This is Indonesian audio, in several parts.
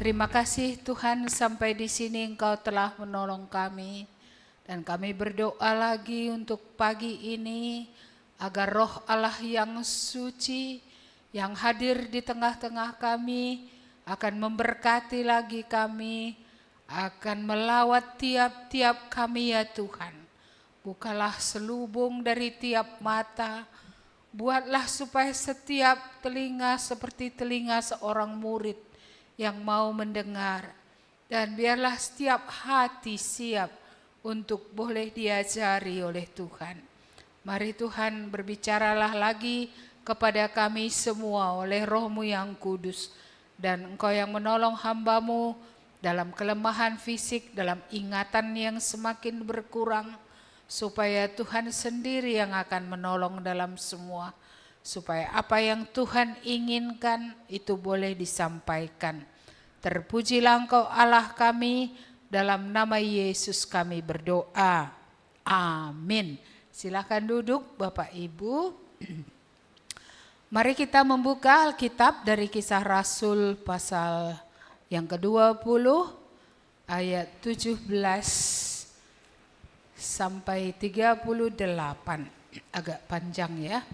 Terima kasih Tuhan, sampai di sini Engkau telah menolong kami. Dan kami berdoa lagi untuk pagi ini, agar roh Allah yang suci, yang hadir di tengah-tengah kami, akan memberkati lagi kami, akan melawat tiap-tiap kami ya Tuhan. Bukalah selubung dari tiap mata, buatlah supaya setiap telinga seperti telinga seorang murid yang mau mendengar. Dan biarlah setiap hati siap untuk boleh diajari oleh Tuhan. Mari Tuhan, berbicaralah lagi kepada kami semua oleh Roh-Mu yang kudus. Dan Engkau yang menolong hamba-Mu dalam kelemahan fisik, dalam ingatan yang semakin berkurang, supaya Tuhan sendiri yang akan menolong dalam semua. Supaya apa yang Tuhan inginkan itu boleh disampaikan. Terpujilah Engkau Allah kami, dalam nama Yesus kami berdoa. Amin. Silakan duduk Bapak Ibu. Mari kita membuka Alkitab dari Kisah Rasul pasal yang ke-20 ayat 17 sampai 38. Agak panjang ya.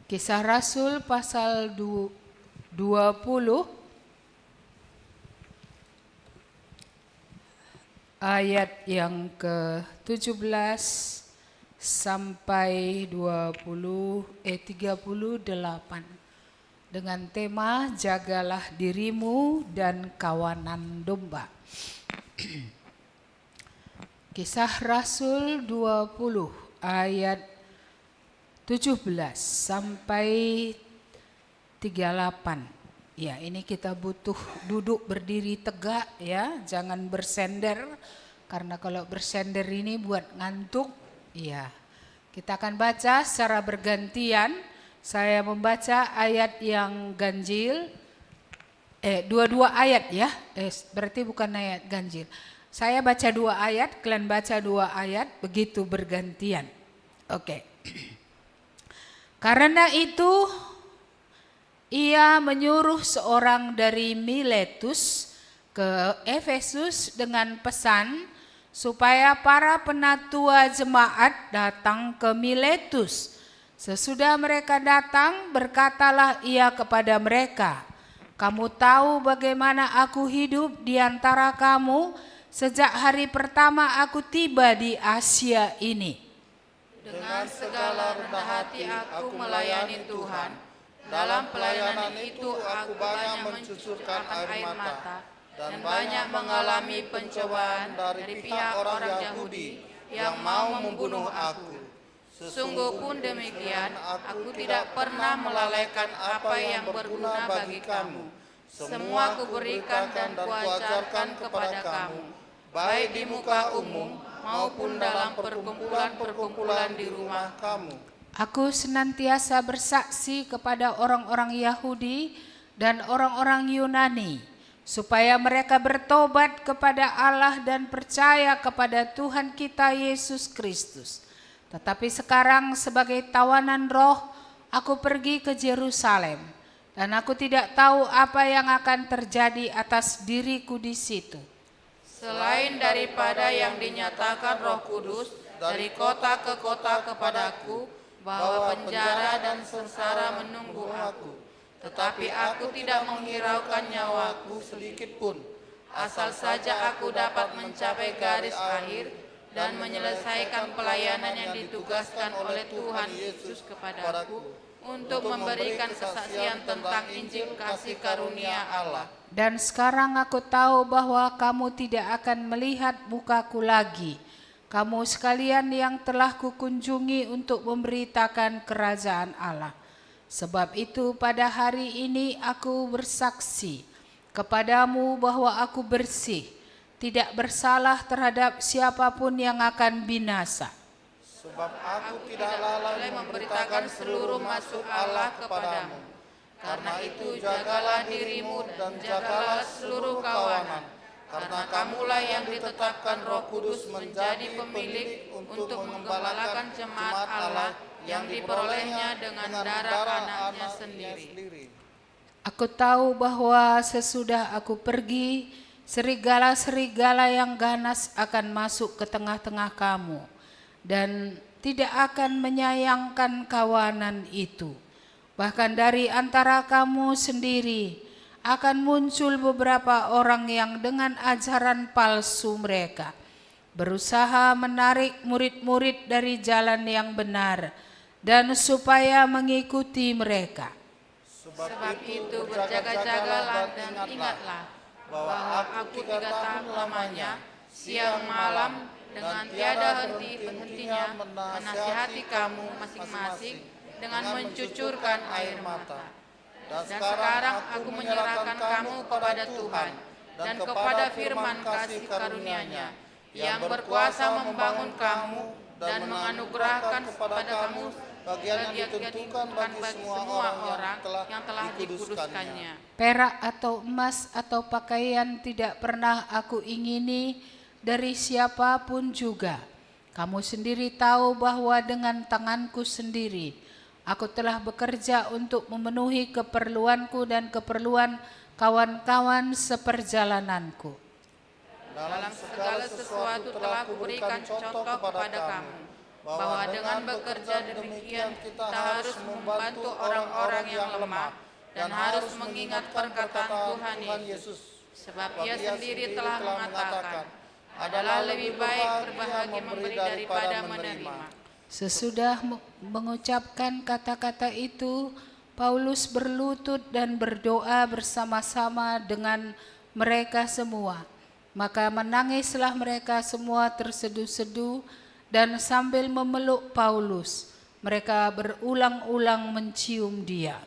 Kisah Rasul pasal 20 ayat yang ke-17 sampai 38 dengan tema jagalah dirimu dan kawanan domba. Kisah Rasul 20 ayat 17 sampai 38. Ya, ini kita butuh duduk berdiri tegak ya, jangan bersender. Karena kalau bersender ini buat ngantuk. Ya, kita akan baca secara bergantian. Saya membaca ayat yang ganjil. Dua-dua ayat ya. Berarti bukan ayat ganjil. Saya baca 2 ayat, kalian baca 2 ayat, begitu bergantian. Oke. Karena itu ia menyuruh seorang dari Miletus ke Efesus dengan pesan supaya para penatua jemaat datang ke Miletus. Sesudah mereka datang, berkatalah ia kepada mereka, "Kamu tahu bagaimana aku hidup di antara kamu sejak hari pertama aku tiba di Asia ini. Dengan segala rendah hati aku melayani Tuhan. Dalam pelayanan itu aku banyak mencucurkan air mata dan banyak mengalami pencobaan dari pihak orang Yahudi yang mau membunuh aku. Sungguh pun demikian, aku tidak pernah melalaikan apa yang berguna bagi kamu. Semua kuberikan dan kuajarkan kepada kamu, baik di muka umum maupun dalam perkumpulan-perkumpulan di rumah kamu. Aku senantiasa bersaksi kepada orang-orang Yahudi dan orang-orang Yunani, supaya mereka bertobat kepada Allah dan percaya kepada Tuhan kita Yesus Kristus. Tetapi sekarang sebagai tawanan roh, aku pergi ke Yerusalem, dan aku tidak tahu apa yang akan terjadi atas diriku di situ. Selain daripada yang dinyatakan Roh Kudus dari kota ke kota kepadaku, bahwa penjara dan sengsara menunggu aku. Tetapi aku tidak menghiraukan nyawaku sedikit pun, asal saja aku dapat mencapai garis akhir dan menyelesaikan pelayanan yang ditugaskan oleh Tuhan Yesus kepadaku untuk memberikan kesaksian tentang Injil kasih karunia Allah. Dan sekarang aku tahu bahwa kamu tidak akan melihat mukaku lagi. Kamu sekalian yang telah kukunjungi untuk memberitakan kerajaan Allah. Sebab itu pada hari ini aku bersaksi kepadamu bahwa aku bersih, tidak bersalah terhadap siapapun yang akan binasa. Sebab aku tidak lalai memberitakan seluruh maksud Allah kepadamu. Karena itu jagalah dirimu dan jagalah seluruh kawanan. Karena kamulah yang ditetapkan Roh Kudus menjadi pemilik untuk menggembalakan jemaat Allah yang diperolehnya dengan darah anaknya sendiri. Aku tahu bahwa sesudah aku pergi, serigala-serigala yang ganas akan masuk ke tengah-tengah kamu dan tidak akan menyayangkan kawanan itu. Bahkan dari antara kamu sendiri akan muncul beberapa orang yang dengan ajaran palsu mereka berusaha menarik murid-murid dari jalan yang benar dan supaya mengikuti mereka. Sebab itu berjaga-jagalah dan ingatlah bahwa aku 3 tahun lamanya, siang malam, dengan tiada henti-hentinya menasihati kamu masing-masing dengan mencucurkan air mata. Dan sekarang aku menyerahkan kamu kepada Tuhan dan kepada firman kasih karunia-Nya yang berkuasa membangun kamu dan menganugerahkan kepada kamu bagian yang ditentukan bagi semua orang yang telah dikuduskannya. Perak atau emas atau pakaian tidak pernah aku ingini dari siapapun juga. Kamu sendiri tahu bahwa dengan tanganku sendiri aku telah bekerja untuk memenuhi keperluanku dan keperluan kawan-kawan seperjalananku. Dalam segala sesuatu telah kuberikan contoh kepada kamu, bahwa dengan bekerja demikian kita harus membantu orang-orang yang lemah dan harus mengingat perkataan Tuhan Yesus. Sebab Ia sendiri telah mengatakan, adalah lebih baik berbahagia memberi daripada menerima. Sesudah mengucapkan kata-kata itu, Paulus berlutut dan berdoa bersama-sama dengan mereka semua. Maka menangislah mereka semua terseduh-seduh, dan sambil memeluk Paulus, mereka berulang-ulang mencium dia.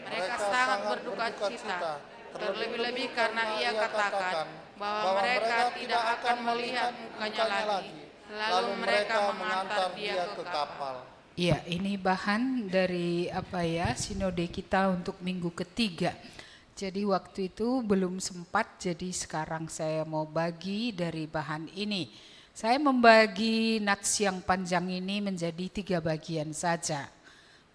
Mereka sangat berduka cita, terlebih-lebih karena ia katakan bahwa mereka tidak akan melihat mukanya lagi. Lalu mereka mengantar dia ke kapal. Ya, ini bahan dari sinode kita untuk minggu ketiga. Jadi waktu itu belum sempat, jadi sekarang saya mau bagi dari bahan ini. Saya membagi nats yang panjang ini menjadi 3 bagian saja.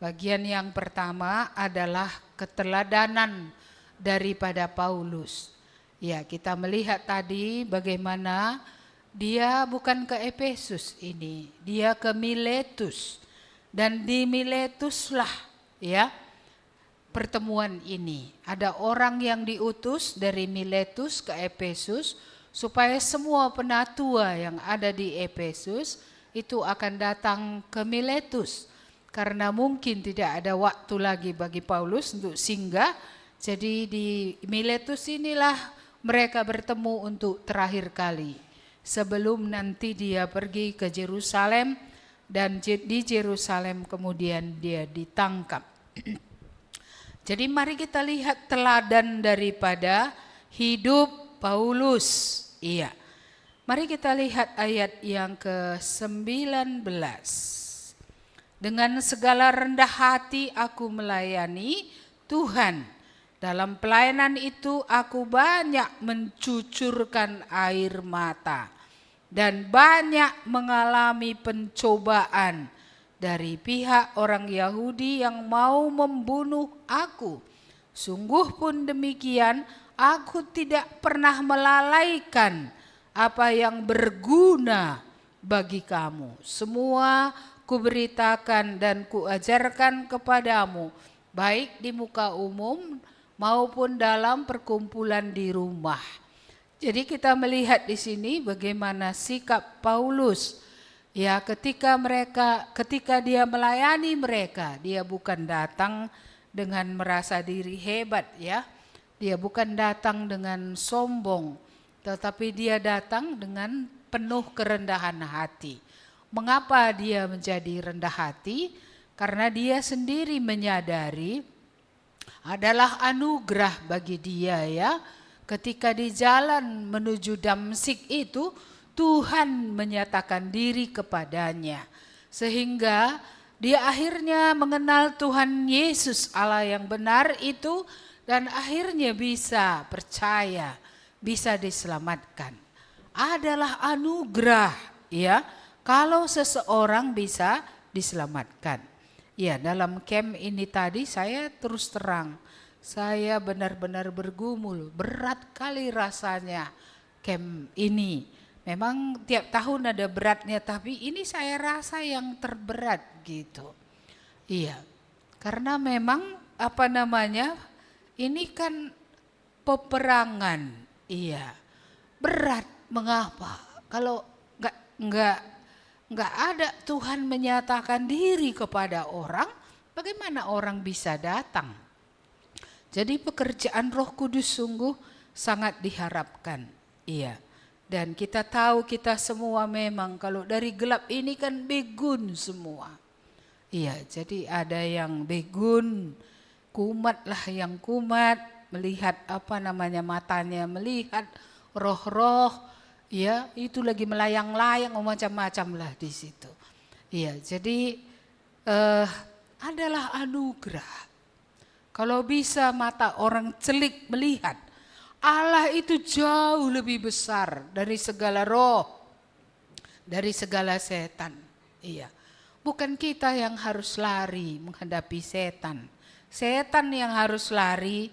Bagian yang pertama adalah keteladanan daripada Paulus. Ya, kita melihat tadi bagaimana dia bukan ke Efesus ini, dia ke Miletus. Dan di Miletuslah ya pertemuan ini. Ada orang yang diutus dari Miletus ke Efesus supaya semua penatua yang ada di Efesus itu akan datang ke Miletus. Karena mungkin tidak ada waktu lagi bagi Paulus untuk singgah. Jadi di Miletus inilah mereka bertemu untuk terakhir kali. Sebelum nanti dia pergi ke Yerusalem dan di Yerusalem kemudian dia ditangkap. Jadi mari kita lihat teladan daripada hidup Paulus. Iya. Mari kita lihat ayat yang ke-19. Dengan segala rendah hati aku melayani Tuhan. Dalam pelayanan itu aku banyak mencucurkan air mata dan banyak mengalami pencobaan dari pihak orang Yahudi yang mau membunuh aku. Sungguh pun demikian, aku tidak pernah melalaikan apa yang berguna bagi kamu. Semua kuberitakan dan kuajarkan kepadamu, baik di muka umum maupun dalam perkumpulan di rumah. Jadi kita melihat di sini bagaimana sikap Paulus. Ya, ketika dia melayani mereka, dia bukan datang dengan merasa diri hebat ya. Dia bukan datang dengan sombong, tetapi dia datang dengan penuh kerendahan hati. Mengapa dia menjadi rendah hati? Karena dia sendiri menyadari adalah anugerah bagi dia ya. Ketika di jalan menuju Damsyik itu, Tuhan menyatakan diri kepadanya. Sehingga dia akhirnya mengenal Tuhan Yesus Allah yang benar itu, dan akhirnya bisa percaya, bisa diselamatkan. Adalah anugerah ya, kalau seseorang bisa diselamatkan. Ya, dalam camp ini tadi saya terus terang, saya benar-benar bergumul, berat kali rasanya camp ini. Memang tiap tahun ada beratnya, tapi ini saya rasa yang terberat gitu. Iya, karena memang ini kan peperangan, iya, berat. Mengapa? Kalau nggak ada Tuhan menyatakan diri kepada orang, bagaimana orang bisa datang? Jadi pekerjaan Roh Kudus sungguh sangat diharapkan, iya. Dan kita tahu kita semua memang kalau dari gelap ini kan begun semua. Iya, jadi ada yang begun, kumat lah yang kumat, melihat matanya melihat roh-roh, ya itu lagi melayang-layang macam-macam lah di situ. Iya, jadi adalah anugerah. Kalau bisa mata orang celik melihat, Allah itu jauh lebih besar dari segala roh, dari segala setan. Iya. Bukan kita yang harus lari menghadapi setan. Setan yang harus lari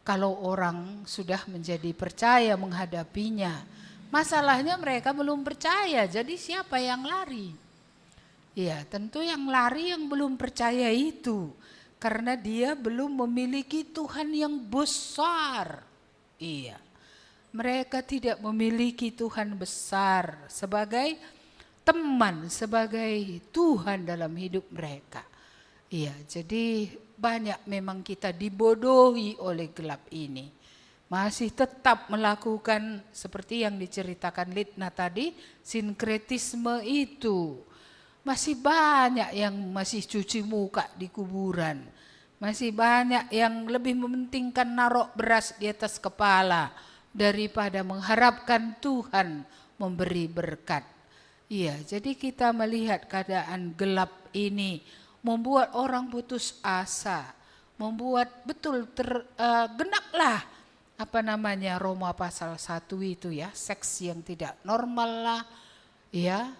kalau orang sudah menjadi percaya menghadapinya. Masalahnya mereka belum percaya, jadi siapa yang lari? Iya, tentu yang lari yang belum percaya itu. Karena dia belum memiliki Tuhan yang besar. Iya, mereka tidak memiliki Tuhan besar sebagai teman, sebagai Tuhan dalam hidup mereka. Iya, jadi banyak memang kita dibodohi oleh gelap ini. Masih tetap melakukan seperti yang diceritakan Litna tadi, sinkretisme itu. Masih banyak yang masih cuci muka di kuburan. Masih banyak yang lebih mementingkan naruh beras di atas kepala daripada mengharapkan Tuhan memberi berkat. Iya, jadi kita melihat keadaan gelap ini membuat orang putus asa, membuat betul genaplah Roma pasal 1 itu ya, seks yang tidak normal lah, ya,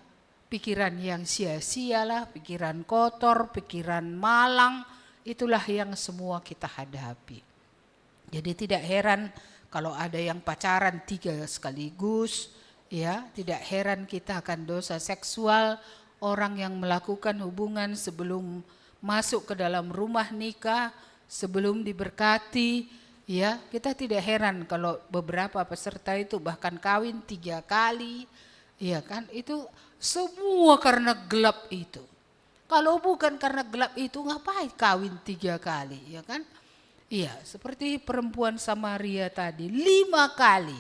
pikiran yang sia-sia lah, pikiran kotor, pikiran malang. Itulah yang semua kita hadapi. Jadi tidak heran kalau ada yang pacaran 3 sekaligus, ya, tidak heran kita akan dosa seksual, orang yang melakukan hubungan sebelum masuk ke dalam rumah nikah, sebelum diberkati, ya, kita tidak heran kalau beberapa peserta itu bahkan kawin 3 kali, ya kan, itu semua karena gelap itu. Kalau bukan karena gelap itu ngapain kawin 3 kali, ya kan? Iya, seperti perempuan Samaria tadi 5 kali.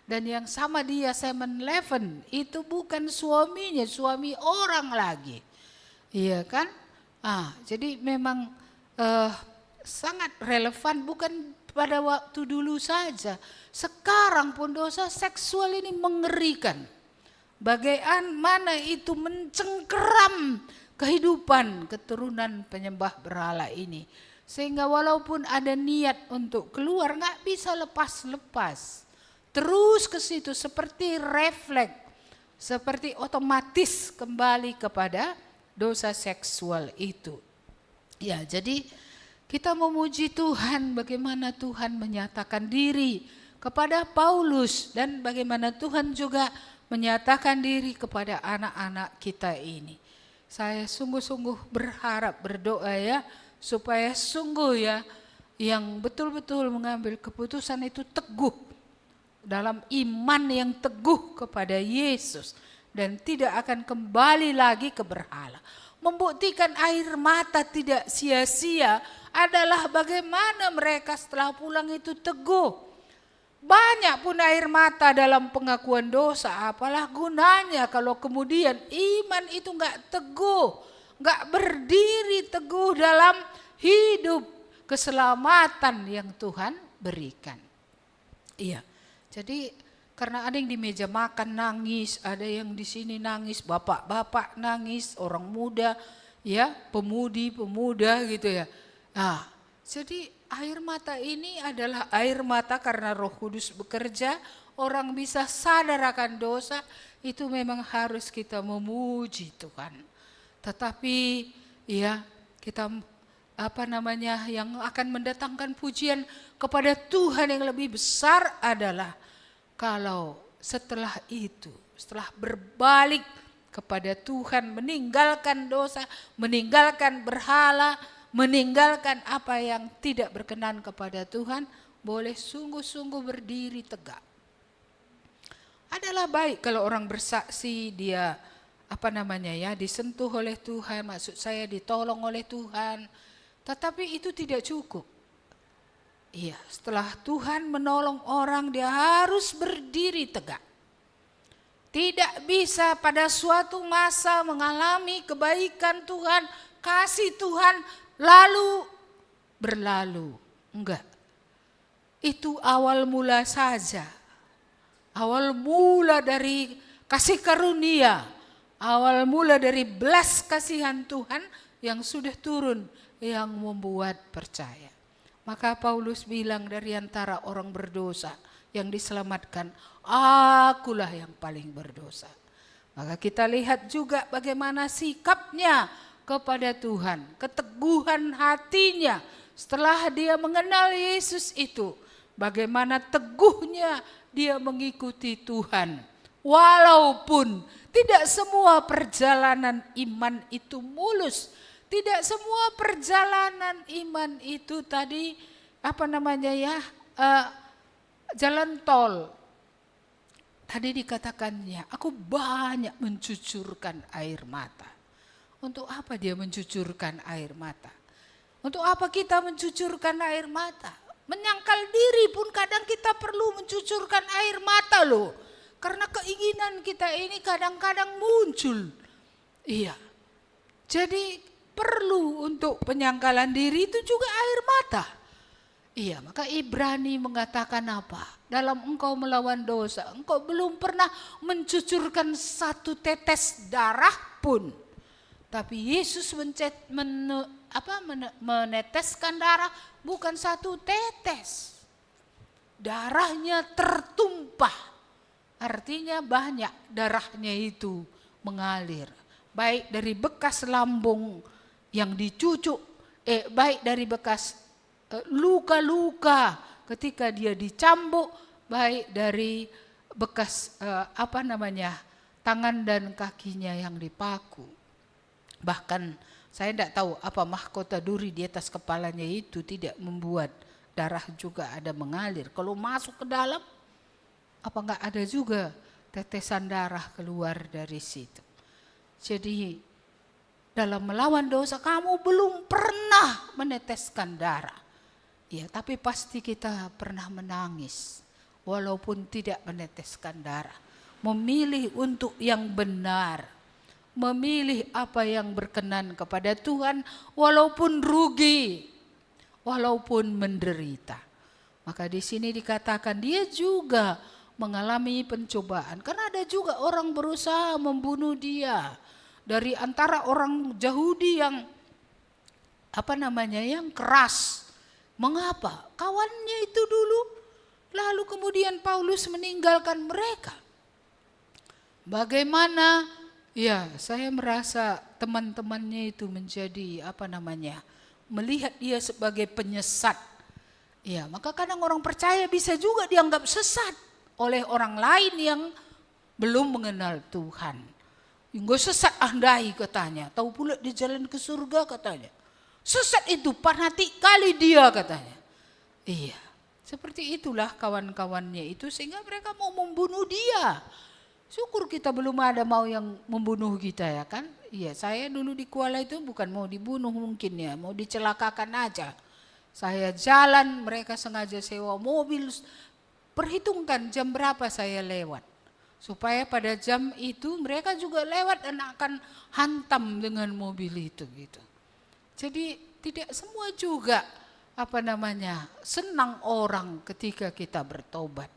Dan yang sama dia Simon Leven itu bukan suaminya, suami orang lagi. Iya kan? Jadi memang sangat relevan, bukan pada waktu dulu saja. Sekarang pun dosa seksual ini mengerikan. Bagaimana itu mencengkeram kehidupan keturunan penyembah berhala ini. Sehingga walaupun ada niat untuk keluar gak bisa lepas-lepas. Terus ke situ seperti refleks, seperti otomatis kembali kepada dosa seksual itu. Ya, jadi kita memuji Tuhan bagaimana Tuhan menyatakan diri kepada Paulus dan bagaimana Tuhan juga menyatakan diri kepada anak-anak kita ini. Saya sungguh-sungguh berharap, berdoa ya, supaya sungguh ya yang betul-betul mengambil keputusan itu teguh dalam iman yang teguh kepada Yesus dan tidak akan kembali lagi ke berhala. Membuktikan air mata tidak sia-sia adalah bagaimana mereka setelah pulang itu teguh. Banyak pun air mata dalam pengakuan dosa, apalah gunanya kalau kemudian iman itu enggak teguh, enggak berdiri teguh dalam hidup keselamatan yang Tuhan berikan. Iya. Jadi karena ada yang di meja makan nangis, ada yang di sini nangis, bapak-bapak nangis, orang muda, ya, pemuda gitu ya. Nah, jadi air mata ini adalah air mata karena Roh Kudus bekerja, orang bisa sadar akan dosa, itu memang harus kita memuji Tuhan. Tetapi ya kita yang akan mendatangkan pujian kepada Tuhan yang lebih besar adalah kalau setelah itu, setelah berbalik kepada Tuhan, meninggalkan dosa, meninggalkan berhala, meninggalkan apa yang tidak berkenan kepada Tuhan, boleh sungguh-sungguh berdiri tegak. Adalah baik kalau orang bersaksi dia disentuh oleh Tuhan, maksud saya ditolong oleh Tuhan. Tetapi itu tidak cukup. Iya, setelah Tuhan menolong orang, dia harus berdiri tegak. Tidak bisa pada suatu masa mengalami kebaikan Tuhan, kasih Tuhan, lalu berlalu. Enggak. Itu awal mula saja. Awal mula dari kasih karunia. Awal mula dari belas kasihan Tuhan yang sudah turun, yang membuat percaya. Maka Paulus bilang, dari antara orang berdosa yang diselamatkan, akulah yang paling berdosa. Maka kita lihat juga bagaimana sikapnya kepada Tuhan, keteguhan hatinya setelah dia mengenal Yesus itu. Bagaimana teguhnya dia mengikuti Tuhan. Walaupun tidak semua perjalanan iman itu mulus. Tidak semua perjalanan iman itu tadi jalan tol. Tadi dikatakannya, aku banyak mencucurkan air mata. Untuk apa dia mencucurkan air mata? Untuk apa kita mencucurkan air mata? Menyangkal diri pun kadang kita perlu mencucurkan air mata loh. Karena keinginan kita ini kadang-kadang muncul. Iya. Jadi perlu untuk penyangkalan diri itu juga air mata. Iya, maka Ibrani mengatakan apa? Dalam engkau melawan dosa, engkau belum pernah mencucurkan satu tetes darah pun. Tapi Yesus meneteskan darah bukan satu tetes. Darahnya tertumpah. Artinya banyak darahnya itu mengalir. Baik dari bekas lambung yang dicucuk, baik dari bekas luka-luka ketika dia dicambuk, baik dari bekas tangan dan kakinya yang dipaku. Bahkan saya tidak tahu apa mahkota duri di atas kepalanya itu tidak membuat darah juga ada mengalir. Kalau masuk ke dalam, apa enggak ada juga tetesan darah keluar dari situ. Jadi dalam melawan dosa kamu belum pernah meneteskan darah. Ya, tapi pasti kita pernah menangis walaupun tidak meneteskan darah. Memilih untuk yang benar. Memilih apa yang berkenan kepada Tuhan walaupun rugi, walaupun menderita. Maka di sini dikatakan dia juga mengalami pencobaan. Karena ada juga orang berusaha membunuh dia. Dari antara orang Yahudi yang yang keras. Mengapa? Kawannya itu dulu, lalu kemudian Paulus meninggalkan mereka. Bagaimana? Ya, saya merasa teman-temannya itu menjadi melihat dia sebagai penyesat. Ya, maka kadang orang percaya bisa juga dianggap sesat oleh orang lain yang belum mengenal Tuhan. Enggak sesat andai katanya, tahu pula di jalan ke surga katanya. Sesat itu fanatik kali dia katanya. Iya, seperti itulah kawan-kawannya itu sehingga mereka mau membunuh dia. Syukur kita belum ada mau yang membunuh kita ya kan. Iya, saya dulu di Kuala itu bukan mau dibunuh mungkin ya, mau dicelakakan aja. Saya jalan, mereka sengaja sewa mobil, perhitungkan jam berapa saya lewat. Supaya pada jam itu mereka juga lewat dan akan hantam dengan mobil itu gitu. Jadi tidak semua juga senang orang ketika kita bertobat.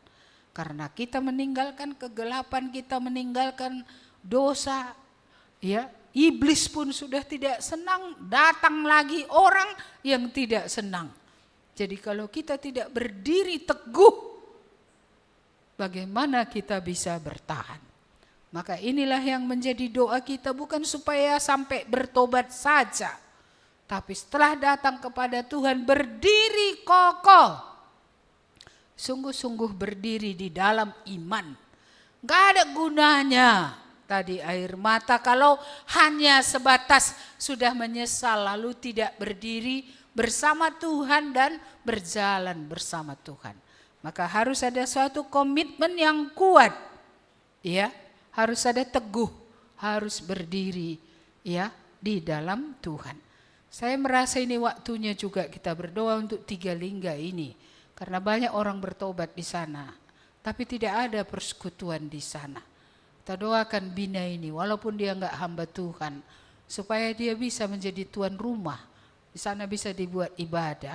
Karena kita meninggalkan kegelapan, kita meninggalkan dosa, ya, iblis pun sudah tidak senang, datang lagi orang yang tidak senang. Jadi kalau kita tidak berdiri teguh, bagaimana kita bisa bertahan? Maka inilah yang menjadi doa kita, bukan supaya sampai bertobat saja. Tapi setelah datang kepada Tuhan berdiri kokoh. Sungguh-sungguh berdiri di dalam iman. Gak ada gunanya tadi air mata kalau hanya sebatas sudah menyesal lalu tidak berdiri bersama Tuhan dan berjalan bersama Tuhan. Maka harus ada suatu komitmen yang kuat. Ya, harus ada teguh, harus berdiri ya di dalam Tuhan. Saya merasa ini waktunya juga kita berdoa untuk 3 lingga ini. Karena banyak orang bertobat di sana. Tapi tidak ada persekutuan di sana. Kita doakan Bina ini walaupun dia enggak hamba Tuhan. Supaya dia bisa menjadi tuan rumah. Di sana bisa dibuat ibadah.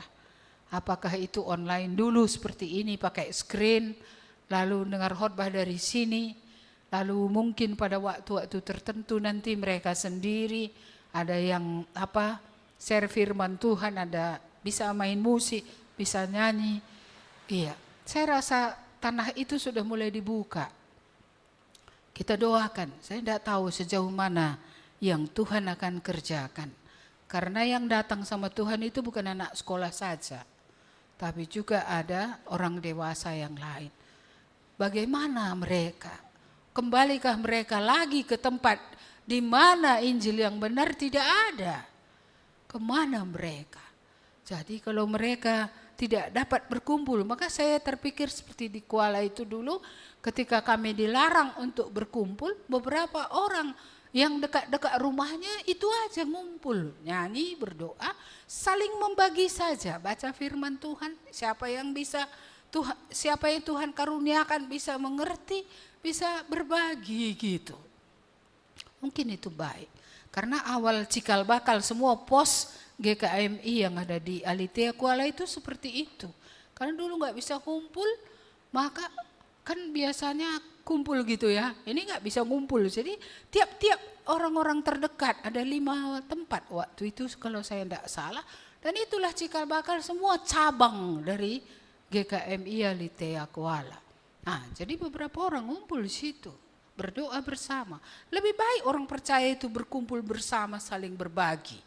Apakah itu online dulu seperti ini pakai screen. Lalu dengar khotbah dari sini. Lalu mungkin pada waktu-waktu tertentu nanti mereka sendiri. Ada yang share firman Tuhan. Ada bisa main musik. Bisa nyanyi. Iya, saya rasa tanah itu sudah mulai dibuka. Kita doakan, saya tidak tahu sejauh mana yang Tuhan akan kerjakan. Karena yang datang sama Tuhan itu bukan anak sekolah saja. Tapi juga ada orang dewasa yang lain. Bagaimana mereka? Kembalikah mereka lagi ke tempat di mana Injil yang benar tidak ada? Kemana mereka? Jadi kalau mereka tidak dapat berkumpul, maka saya terpikir seperti di Kuala itu dulu ketika kami dilarang untuk berkumpul, beberapa orang yang dekat-dekat rumahnya itu aja ngumpul, nyanyi, berdoa, saling membagi saja, baca firman Tuhan, siapa yang Tuhan karuniakan bisa mengerti, bisa berbagi gitu. Mungkin itu baik. Karena awal cikal bakal semua pos GKMI yang ada di Alitea Kuala itu seperti itu. Karena dulu nggak bisa kumpul, maka kan biasanya kumpul gitu ya. Ini nggak bisa ngumpul, jadi tiap-tiap orang-orang terdekat ada 5 tempat waktu itu kalau saya tidak salah. Dan itulah cikal bakal semua cabang dari GKMI Alitea Kuala. Nah, jadi beberapa orang ngumpul di situ. Berdoa bersama. Lebih baik orang percaya itu berkumpul bersama saling berbagi.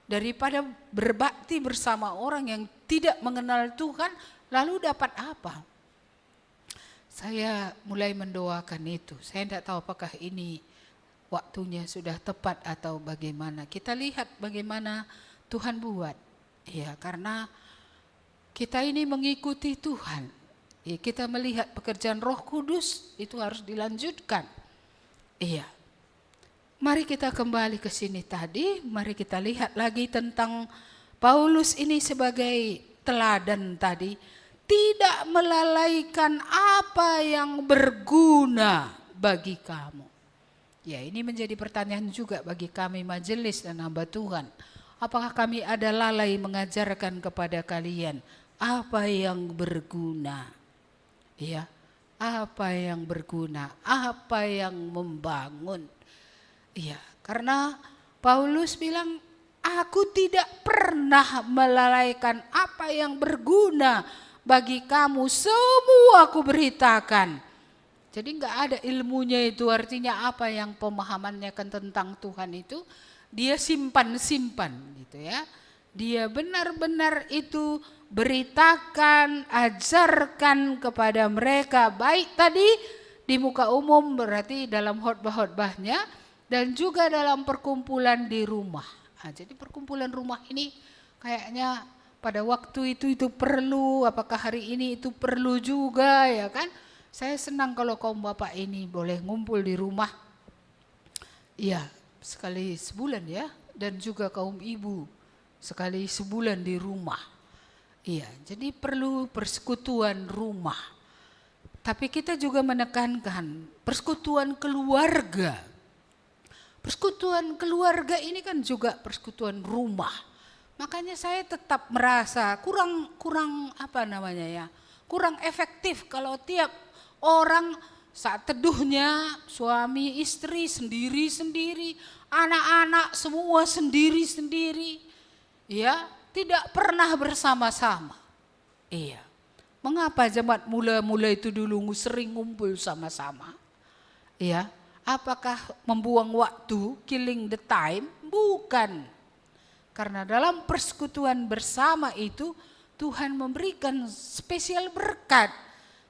Daripada berbakti bersama orang yang tidak mengenal Tuhan lalu dapat apa? Saya mulai mendoakan itu. Saya tidak tahu apakah ini waktunya sudah tepat atau bagaimana. Kita lihat bagaimana Tuhan buat. Ya, karena kita ini mengikuti Tuhan. Ya, kita melihat pekerjaan Roh Kudus itu harus dilanjutkan. Iya. Mari kita kembali ke sini tadi. Mari kita lihat lagi tentang Paulus ini sebagai teladan tadi. Tidak melalaikan apa yang berguna bagi kamu. Ya, ini menjadi pertanyaan juga bagi kami majelis dan hamba Tuhan. Apakah kami ada lalai mengajarkan kepada kalian apa yang berguna? Ya, apa yang berguna, apa yang membangun. Ya, karena Paulus bilang, aku tidak pernah melalaikan apa yang berguna bagi kamu, semua aku beritakan. Jadi enggak ada ilmunya itu, artinya apa yang pemahamannya tentang Tuhan itu, dia simpan-simpan gitu ya. Dia benar-benar itu beritakan, ajarkan kepada mereka. Baik tadi di muka umum berarti dalam khotbah-khotbahnya dan juga dalam perkumpulan di rumah. Nah, jadi perkumpulan rumah ini kayaknya pada waktu itu perlu, apakah hari ini itu perlu juga ya kan. Saya senang kalau kaum bapak ini boleh ngumpul di rumah. Iya, sekali sebulan ya, dan juga kaum ibu sekali sebulan di rumah. Iya, jadi perlu persekutuan rumah. Tapi kita juga menekankan persekutuan keluarga. Persekutuan keluarga ini kan juga persekutuan rumah. Makanya saya tetap merasa kurang kurang efektif kalau tiap orang saat teduhnya suami istri sendiri-sendiri, anak-anak semua sendiri-sendiri. Ya, tidak pernah bersama-sama. Iya. Mengapa jemaat mula-mula itu dulu sering ngumpul sama-sama? Iya. Apakah membuang waktu, killing the time? Bukan. Karena dalam persekutuan bersama itu Tuhan memberikan spesial berkat.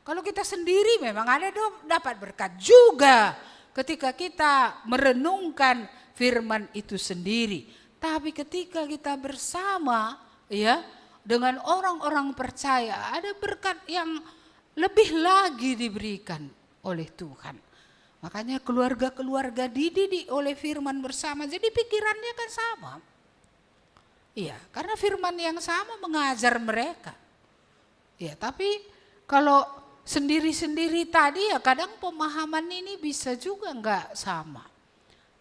Kalau kita sendiri memang ada dapat berkat juga ketika kita merenungkan firman itu sendiri. Tapi ketika kita bersama ya dengan orang-orang percaya, ada berkat yang lebih lagi diberikan oleh Tuhan. Makanya keluarga-keluarga dididik oleh firman bersama, jadi pikirannya kan sama. Iya, karena firman yang sama mengajar mereka. Iya, tapi kalau sendiri-sendiri tadi ya kadang pemahaman ini bisa juga enggak sama.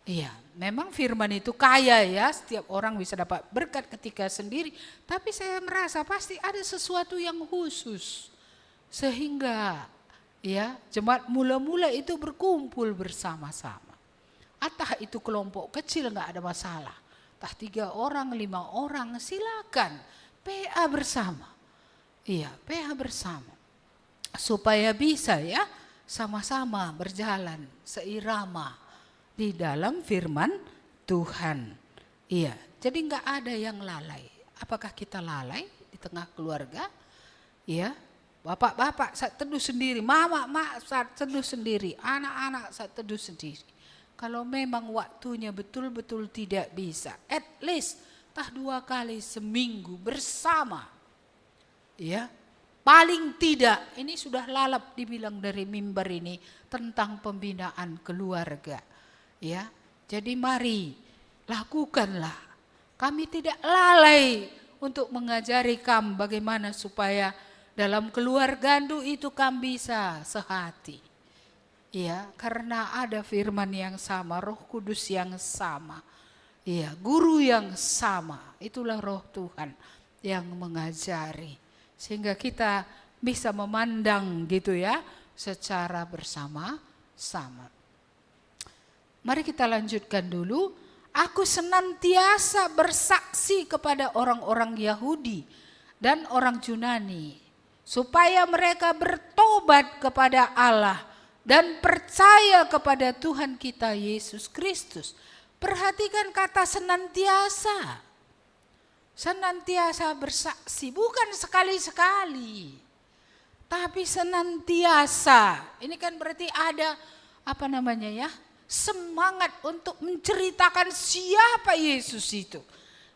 Iya, memang firman itu kaya ya, setiap orang bisa dapat berkat ketika sendiri. Tapi saya merasa pasti ada sesuatu yang khusus. Sehingga ya jemaat mula-mula itu berkumpul bersama-sama. Atau itu kelompok kecil enggak ada masalah. Entah 3 orang, 5 orang, silakan. PA bersama. Iya, PA bersama. Supaya bisa ya sama-sama berjalan seirama di dalam firman Tuhan. Iya, jadi enggak ada yang lalai. Apakah kita lalai di tengah keluarga? Iya, bapak-bapak saat teduh sendiri, mama saat teduh sendiri, anak-anak saat teduh sendiri. Kalau memang waktunya betul-betul tidak bisa, at least 2 kali seminggu bersama. Ya, paling tidak, ini sudah lalap dibilang dari mimbar ini tentang pembinaan keluarga. Ya, jadi mari lakukanlah. Kami tidak lalai untuk mengajari kamu bagaimana supaya dalam keluarga itu kamu bisa sehati. Ya, karena ada firman yang sama, Roh Kudus yang sama. Ya, guru yang sama. Itulah Roh Tuhan yang mengajari. Sehingga kita bisa memandang gitu ya, secara bersama-sama. Mari kita lanjutkan dulu. Aku senantiasa bersaksi kepada orang-orang Yahudi dan orang Yunani, supaya mereka bertobat kepada Allah dan percaya kepada Tuhan kita Yesus Kristus. Perhatikan kata senantiasa. Senantiasa bersaksi, bukan sekali-sekali. Tapi senantiasa. Ini kan berarti ada semangat untuk menceritakan siapa Yesus itu.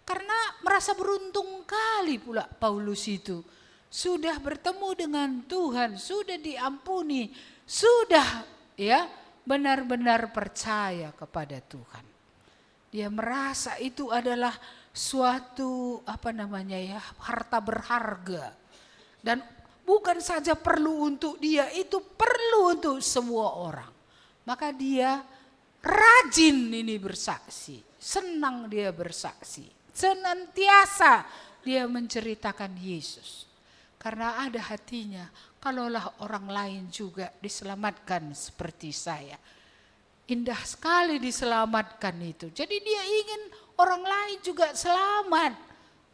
Karena merasa beruntung kali pula Paulus itu. Sudah bertemu dengan Tuhan, sudah diampuni, sudah ya benar-benar percaya kepada Tuhan. Dia merasa itu adalah suatu harta berharga. Dan bukan saja perlu untuk dia, itu perlu untuk semua orang. Maka dia rajin ini bersaksi, senang dia bersaksi. Senantiasa dia menceritakan Yesus. Karena ada hatinya, kalaulah orang lain juga diselamatkan seperti saya. Indah sekali diselamatkan itu. Jadi dia ingin orang lain juga selamat.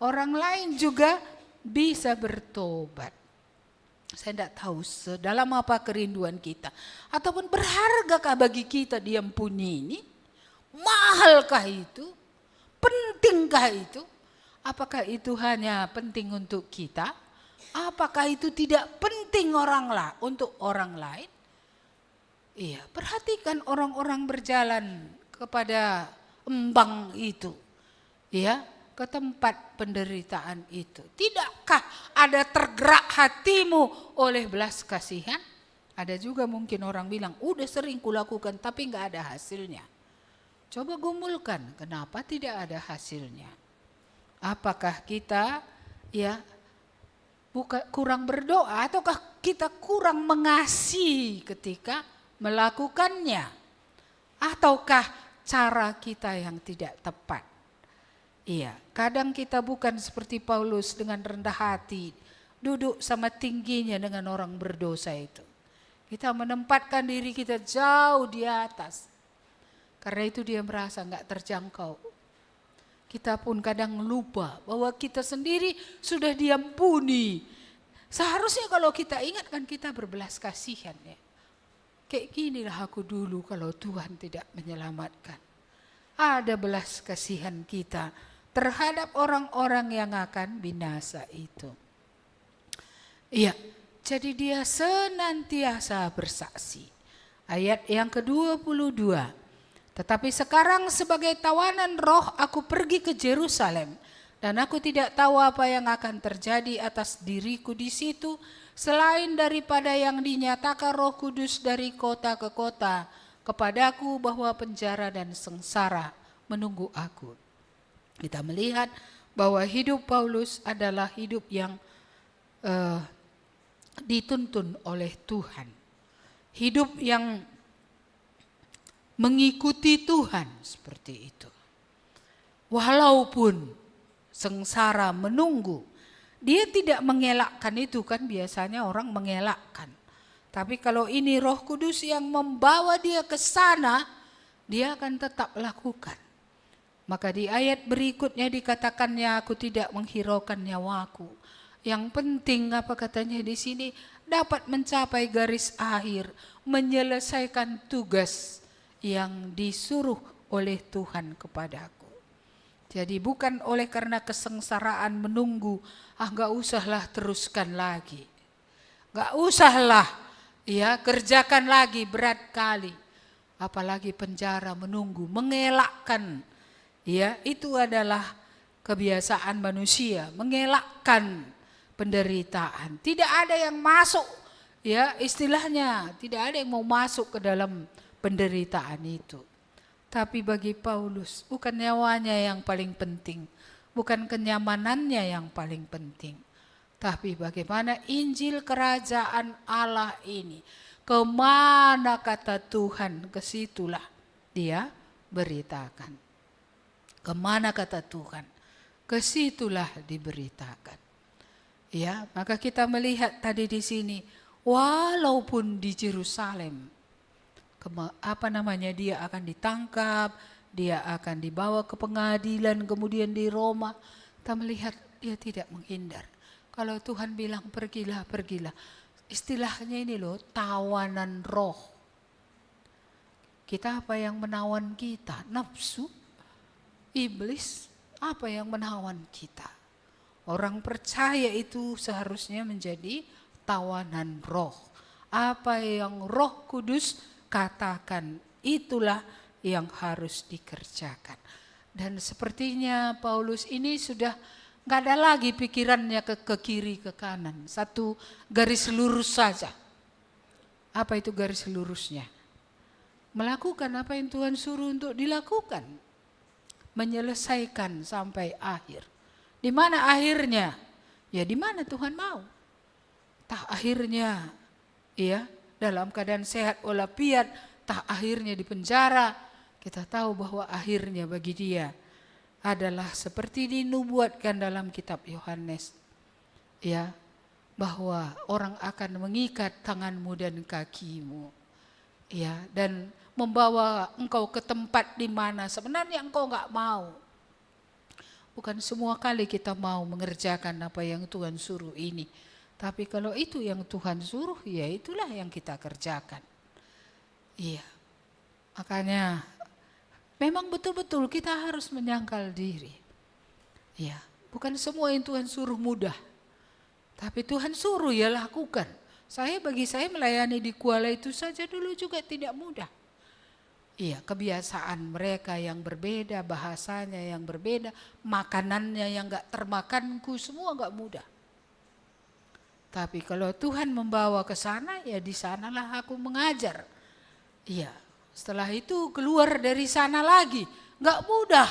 Orang lain juga bisa bertobat. Saya tidak tahu sedalam apa kerinduan kita. Ataupun berhargakah bagi kita diampuni ini? Mahalkah itu? Pentingkah itu? Apakah itu hanya penting untuk kita? Apakah itu tidak penting untuk orang lain? Iya, perhatikan orang-orang berjalan kepada embang itu. Ya, ke tempat penderitaan itu. Tidakkah ada tergerak hatimu oleh belas kasihan? Ada juga mungkin orang bilang, udah sering kulakukan tapi enggak ada hasilnya. Coba gumulkan, kenapa tidak ada hasilnya? Apakah kita kurang berdoa ataukah kita kurang mengasihi ketika melakukannya? Ataukah cara kita yang tidak tepat? Iya, kadang kita bukan seperti Paulus dengan rendah hati, duduk sama tingginya dengan orang berdosa itu. Kita menempatkan diri kita jauh di atas. Karena itu dia merasa enggak terjangkau. Kita pun kadang lupa bahwa kita sendiri sudah diampuni. Seharusnya kalau kita ingat kan kita berbelas kasihan ya. Kayak ginilah aku dulu kalau Tuhan tidak menyelamatkan. Ada belas kasihan kita terhadap orang-orang yang akan binasa itu. Iya, jadi dia senantiasa bersaksi. Ayat yang ke-22. Tetapi sekarang sebagai tawanan roh aku pergi ke Yerusalem, dan aku tidak tahu apa yang akan terjadi atas diriku di situ, selain daripada yang dinyatakan Roh Kudus dari kota ke kota kepadaku, bahwa penjara dan sengsara menunggu aku. Kita melihat bahwa hidup Paulus adalah hidup yang dituntun oleh Tuhan. Hidup yang mengikuti Tuhan seperti itu. Walaupun sengsara menunggu, dia tidak mengelakkan itu, kan biasanya orang mengelakkan. Tapi kalau ini Roh Kudus yang membawa dia ke sana, dia akan tetap lakukan. Maka di ayat berikutnya dikatakannya, aku tidak menghiraukan nyawaku. Yang penting apa katanya di sini, dapat mencapai garis akhir, menyelesaikan tugas yang disuruh oleh Tuhan kepadaku. Jadi bukan oleh karena kesengsaraan menunggu, gak usahlah teruskan lagi. Gak usahlah kerjakan lagi, berat kali. Apalagi penjara menunggu, mengelakkan. Itu adalah kebiasaan manusia, mengelakkan penderitaan. Tidak ada yang masuk, istilahnya tidak ada yang mau masuk ke dalam penderitaan itu. Tapi bagi Paulus bukan nyawanya yang paling penting, bukan kenyamanannya yang paling penting, tapi bagaimana Injil kerajaan Allah ini, kemana kata Tuhan, ke situlah dia beritakan. Kemana kata Tuhan, ke situlah diberitakan. Maka kita melihat tadi di sini, walaupun di Yerusalem, dia akan ditangkap, dia akan dibawa ke pengadilan, kemudian di Roma. Kita melihat dia tidak menghindar. Kalau Tuhan bilang pergilah, pergilah. Istilahnya ini loh, tawanan roh. Kita apa yang menawan kita? Nafsu, iblis, apa yang menawan kita? Orang percaya itu seharusnya menjadi tawanan roh. Apa yang Roh Kudus katakan, itulah yang harus dikerjakan. Dan sepertinya Paulus ini sudah gak ada lagi pikirannya ke kiri, ke kanan. Satu garis lurus saja. Apa itu garis lurusnya? Melakukan apa yang Tuhan suruh untuk dilakukan. Menyelesaikan sampai akhir. Di mana akhirnya? Ya di mana Tuhan mau. Tak akhirnya dalam keadaan sehat walafiat, tak akhirnya di penjara. Kita tahu bahwa akhirnya bagi dia adalah seperti dinubuatkan dalam kitab Yohanes. Bahwa orang akan mengikat tanganmu dan kakimu. Dan membawa engkau ke tempat di mana sebenarnya engkau enggak mau. Bukan semua kali kita mau mengerjakan apa yang Tuhan suruh ini. Tapi kalau itu yang Tuhan suruh, ya itulah yang kita kerjakan. Makanya memang betul-betul kita harus menyangkal diri. Bukan semua yang Tuhan suruh mudah. Tapi Tuhan suruh ya lakukan. Bagi saya melayani di Kuala itu saja dulu juga tidak mudah. Kebiasaan mereka yang berbeda, bahasanya yang berbeda, makanannya yang gak termakanku, semua gak mudah. Tapi kalau Tuhan membawa ke sana, ya di sanalah aku mengajar. Setelah itu keluar dari sana lagi, gak mudah.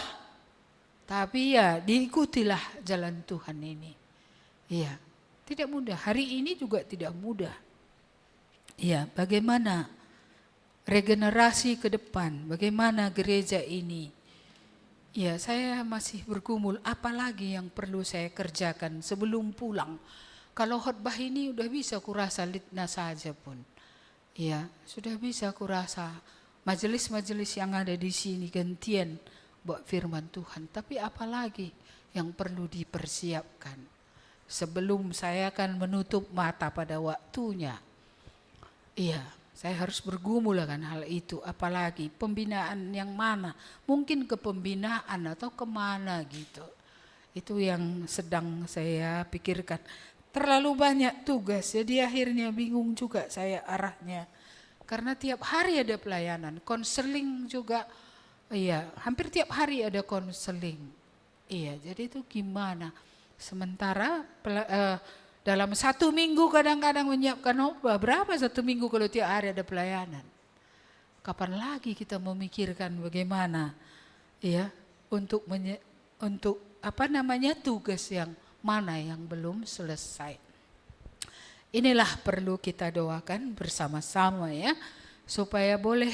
Tapi diikutilah jalan Tuhan ini. Tidak mudah, hari ini juga tidak mudah. Bagaimana regenerasi ke depan, bagaimana gereja ini. Saya masih bergumul, apalagi yang perlu saya kerjakan sebelum pulang. Kalau khotbah ini udah bisa kurasa litna saja pun. Sudah bisa kurasa majelis-majelis yang ada di sini gantian buat firman Tuhan. Tapi apalagi yang perlu dipersiapkan sebelum saya akan menutup mata pada waktunya. Saya harus bergumul akan hal itu, apalagi pembinaan yang mana, mungkin ke pembinaan atau kemana gitu. Itu yang sedang saya pikirkan. Terlalu banyak tugas, jadi akhirnya bingung juga saya arahnya. Karena tiap hari ada pelayanan, konseling juga, iya, hampir tiap hari ada konseling. Iya, jadi itu gimana? Sementara dalam 1 minggu kadang-kadang menyiapkan berapa 1 minggu kalau tiap hari ada pelayanan. Kapan lagi kita memikirkan bagaimana ya untuk tugas yang mana yang belum selesai. Inilah perlu kita doakan bersama-sama ya, supaya boleh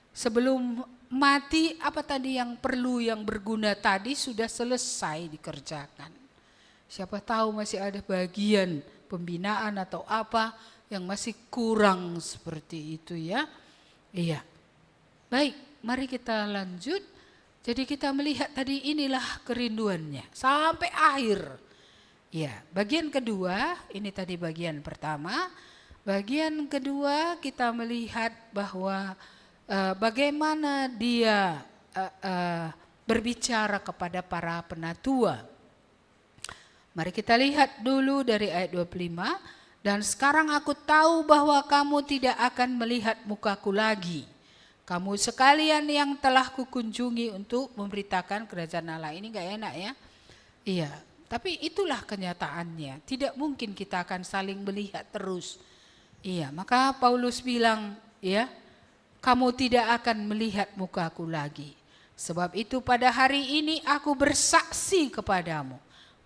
sebelum mati apa tadi yang perlu, yang berguna tadi sudah selesai dikerjakan. Siapa tahu masih ada bagian pembinaan atau apa yang masih kurang seperti itu ya. Iya. Baik, mari kita lanjut. Jadi kita melihat tadi inilah kerinduannya sampai akhir. Ya, bagian kedua, ini tadi bagian pertama. Bagian kedua kita melihat bahwa bagaimana dia berbicara kepada para penatua. Mari kita lihat dulu dari ayat 25. Dan sekarang aku tahu bahwa kamu tidak akan melihat mukaku lagi. Kamu sekalian yang telah kukunjungi untuk memberitakan kerajaan Allah. Ini gak enak ya? Iya, tapi itulah kenyataannya. Tidak mungkin kita akan saling melihat terus. Iya, maka Paulus bilang, ya, kamu tidak akan melihat mukaku lagi. Sebab itu pada hari ini aku bersaksi kepadamu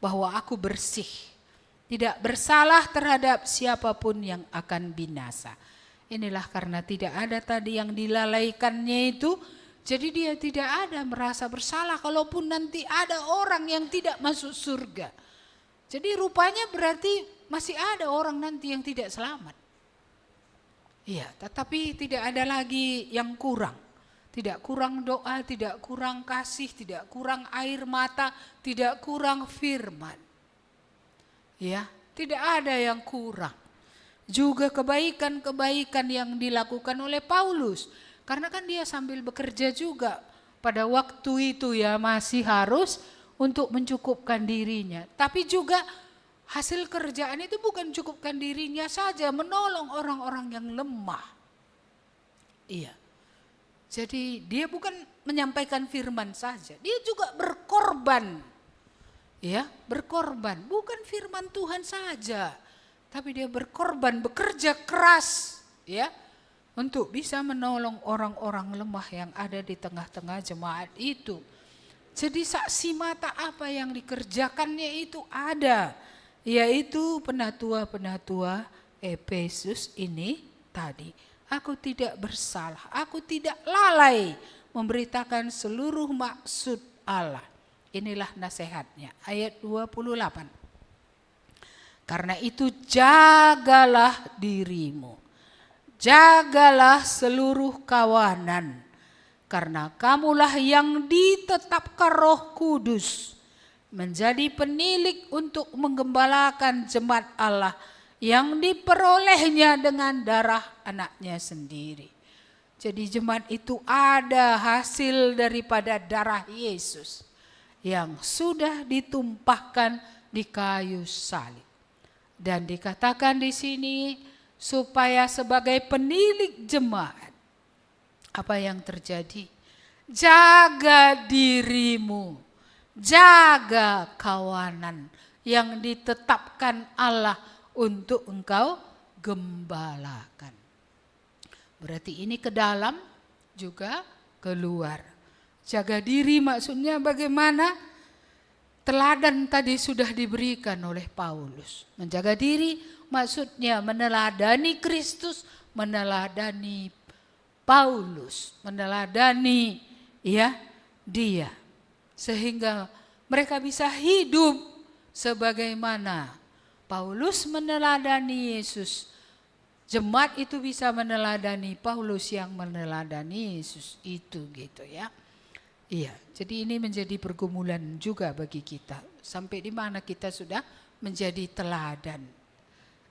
bahwa aku bersih, tidak bersalah terhadap siapapun yang akan binasa. Inilah karena tidak ada tadi yang dilalaikannya itu, jadi dia tidak ada merasa bersalah kalaupun nanti ada orang yang tidak masuk surga. Jadi rupanya berarti masih ada orang nanti yang tidak selamat. Iya, tetapi tidak ada lagi yang kurang. Tidak kurang doa, tidak kurang kasih, tidak kurang air mata, tidak kurang firman. Ya, tidak ada yang kurang. Juga kebaikan-kebaikan yang dilakukan oleh Paulus. Karena kan dia sambil bekerja juga pada waktu itu ya, masih harus untuk mencukupkan dirinya. Tapi juga hasil kerjaan itu bukan cukupkan dirinya saja, menolong orang-orang yang lemah. Iya. Jadi dia bukan menyampaikan firman saja, dia juga berkorban. Ya, berkorban, bukan firman Tuhan saja. Tapi dia berkorban, bekerja keras ya, untuk bisa menolong orang-orang lemah yang ada di tengah-tengah jemaat itu. Jadi saksi mata apa yang dikerjakannya itu ada, yaitu penatua-penatua Efesus ini tadi. Aku tidak bersalah, aku tidak lalai memberitakan seluruh maksud Allah. Inilah nasihatnya, ayat 28. Karena itu jagalah dirimu, jagalah seluruh kawanan, karena kamulah yang ditetapkan Roh Kudus menjadi penilik untuk menggembalakan jemaat Allah yang diperolehnya dengan darah anaknya sendiri. Jadi jemaat itu ada hasil daripada darah Yesus yang sudah ditumpahkan di kayu salib. Dan dikatakan di sini supaya sebagai penilik jemaat, apa yang terjadi? Jaga dirimu, jaga kawanan yang ditetapkan Allah untuk engkau gembalakan. Berarti ini ke dalam juga keluar. Jaga diri maksudnya bagaimana? Teladan tadi sudah diberikan oleh Paulus. Menjaga diri maksudnya meneladani Kristus, meneladani Paulus, meneladani ya dia. Sehingga mereka bisa hidup sebagaimana Paulus meneladani Yesus. Jemaat itu bisa meneladani Paulus yang meneladani Yesus itu gitu ya. Iya, jadi ini menjadi pergumulan juga bagi kita. Sampai di mana kita sudah menjadi teladan.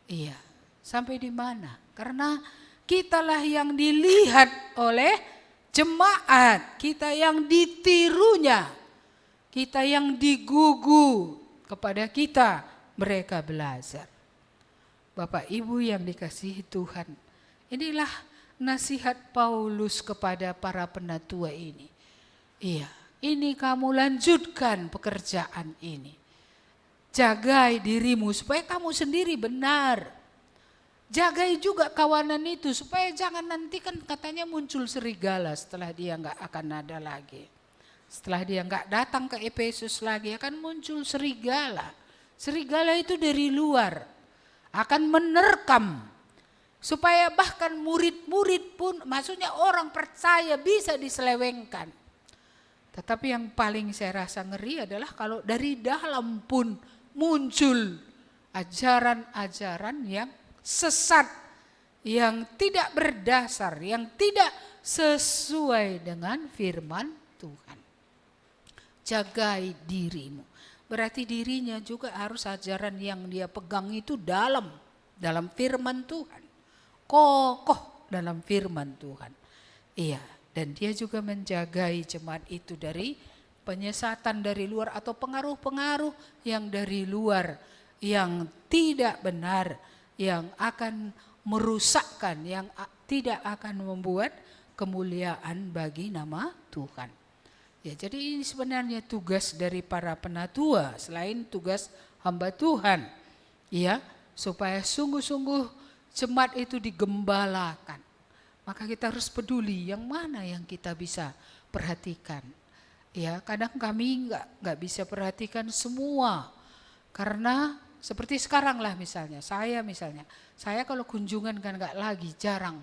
Iya, sampai di mana? Karena kitalah yang dilihat oleh jemaat, kita yang ditirunya. kita yang digugu, kepada kita mereka belajar. Bapak Ibu yang dikasihi Tuhan, inilah nasihat Paulus kepada para penatua ini. Iya, ini kamu lanjutkan pekerjaan ini. Jagai dirimu supaya kamu sendiri benar. Jagai juga kawanan itu supaya jangan nanti kan katanya muncul serigala setelah dia nggak akan ada lagi. Setelah dia nggak datang ke Efesus lagi akan muncul serigala. Serigala itu dari luar akan menerkam. Supaya bahkan murid-murid pun, maksudnya orang percaya bisa diselewengkan. Tetapi yang paling saya rasa ngeri adalah kalau dari dalam pun muncul ajaran-ajaran yang sesat, yang tidak berdasar, yang tidak sesuai dengan firman Tuhan. Jagai dirimu. Berarti dirinya juga harus ajaran yang dia pegang itu dalam firman Tuhan. Kokoh dalam firman Tuhan. Iya, dan dia juga menjagai jemaat itu dari penyesatan dari luar atau pengaruh-pengaruh yang dari luar yang tidak benar, yang akan merusakkan, yang tidak akan membuat kemuliaan bagi nama Tuhan. Ya, jadi ini sebenarnya tugas dari para penatua selain tugas hamba Tuhan. Ya, supaya sungguh-sungguh jemaat itu digembalakan. Maka kita harus peduli yang mana yang kita bisa perhatikan. Ya, kadang kami nggak bisa perhatikan semua. Karena seperti sekarang lah misalnya, saya kalau kunjungan kan nggak lagi, jarang.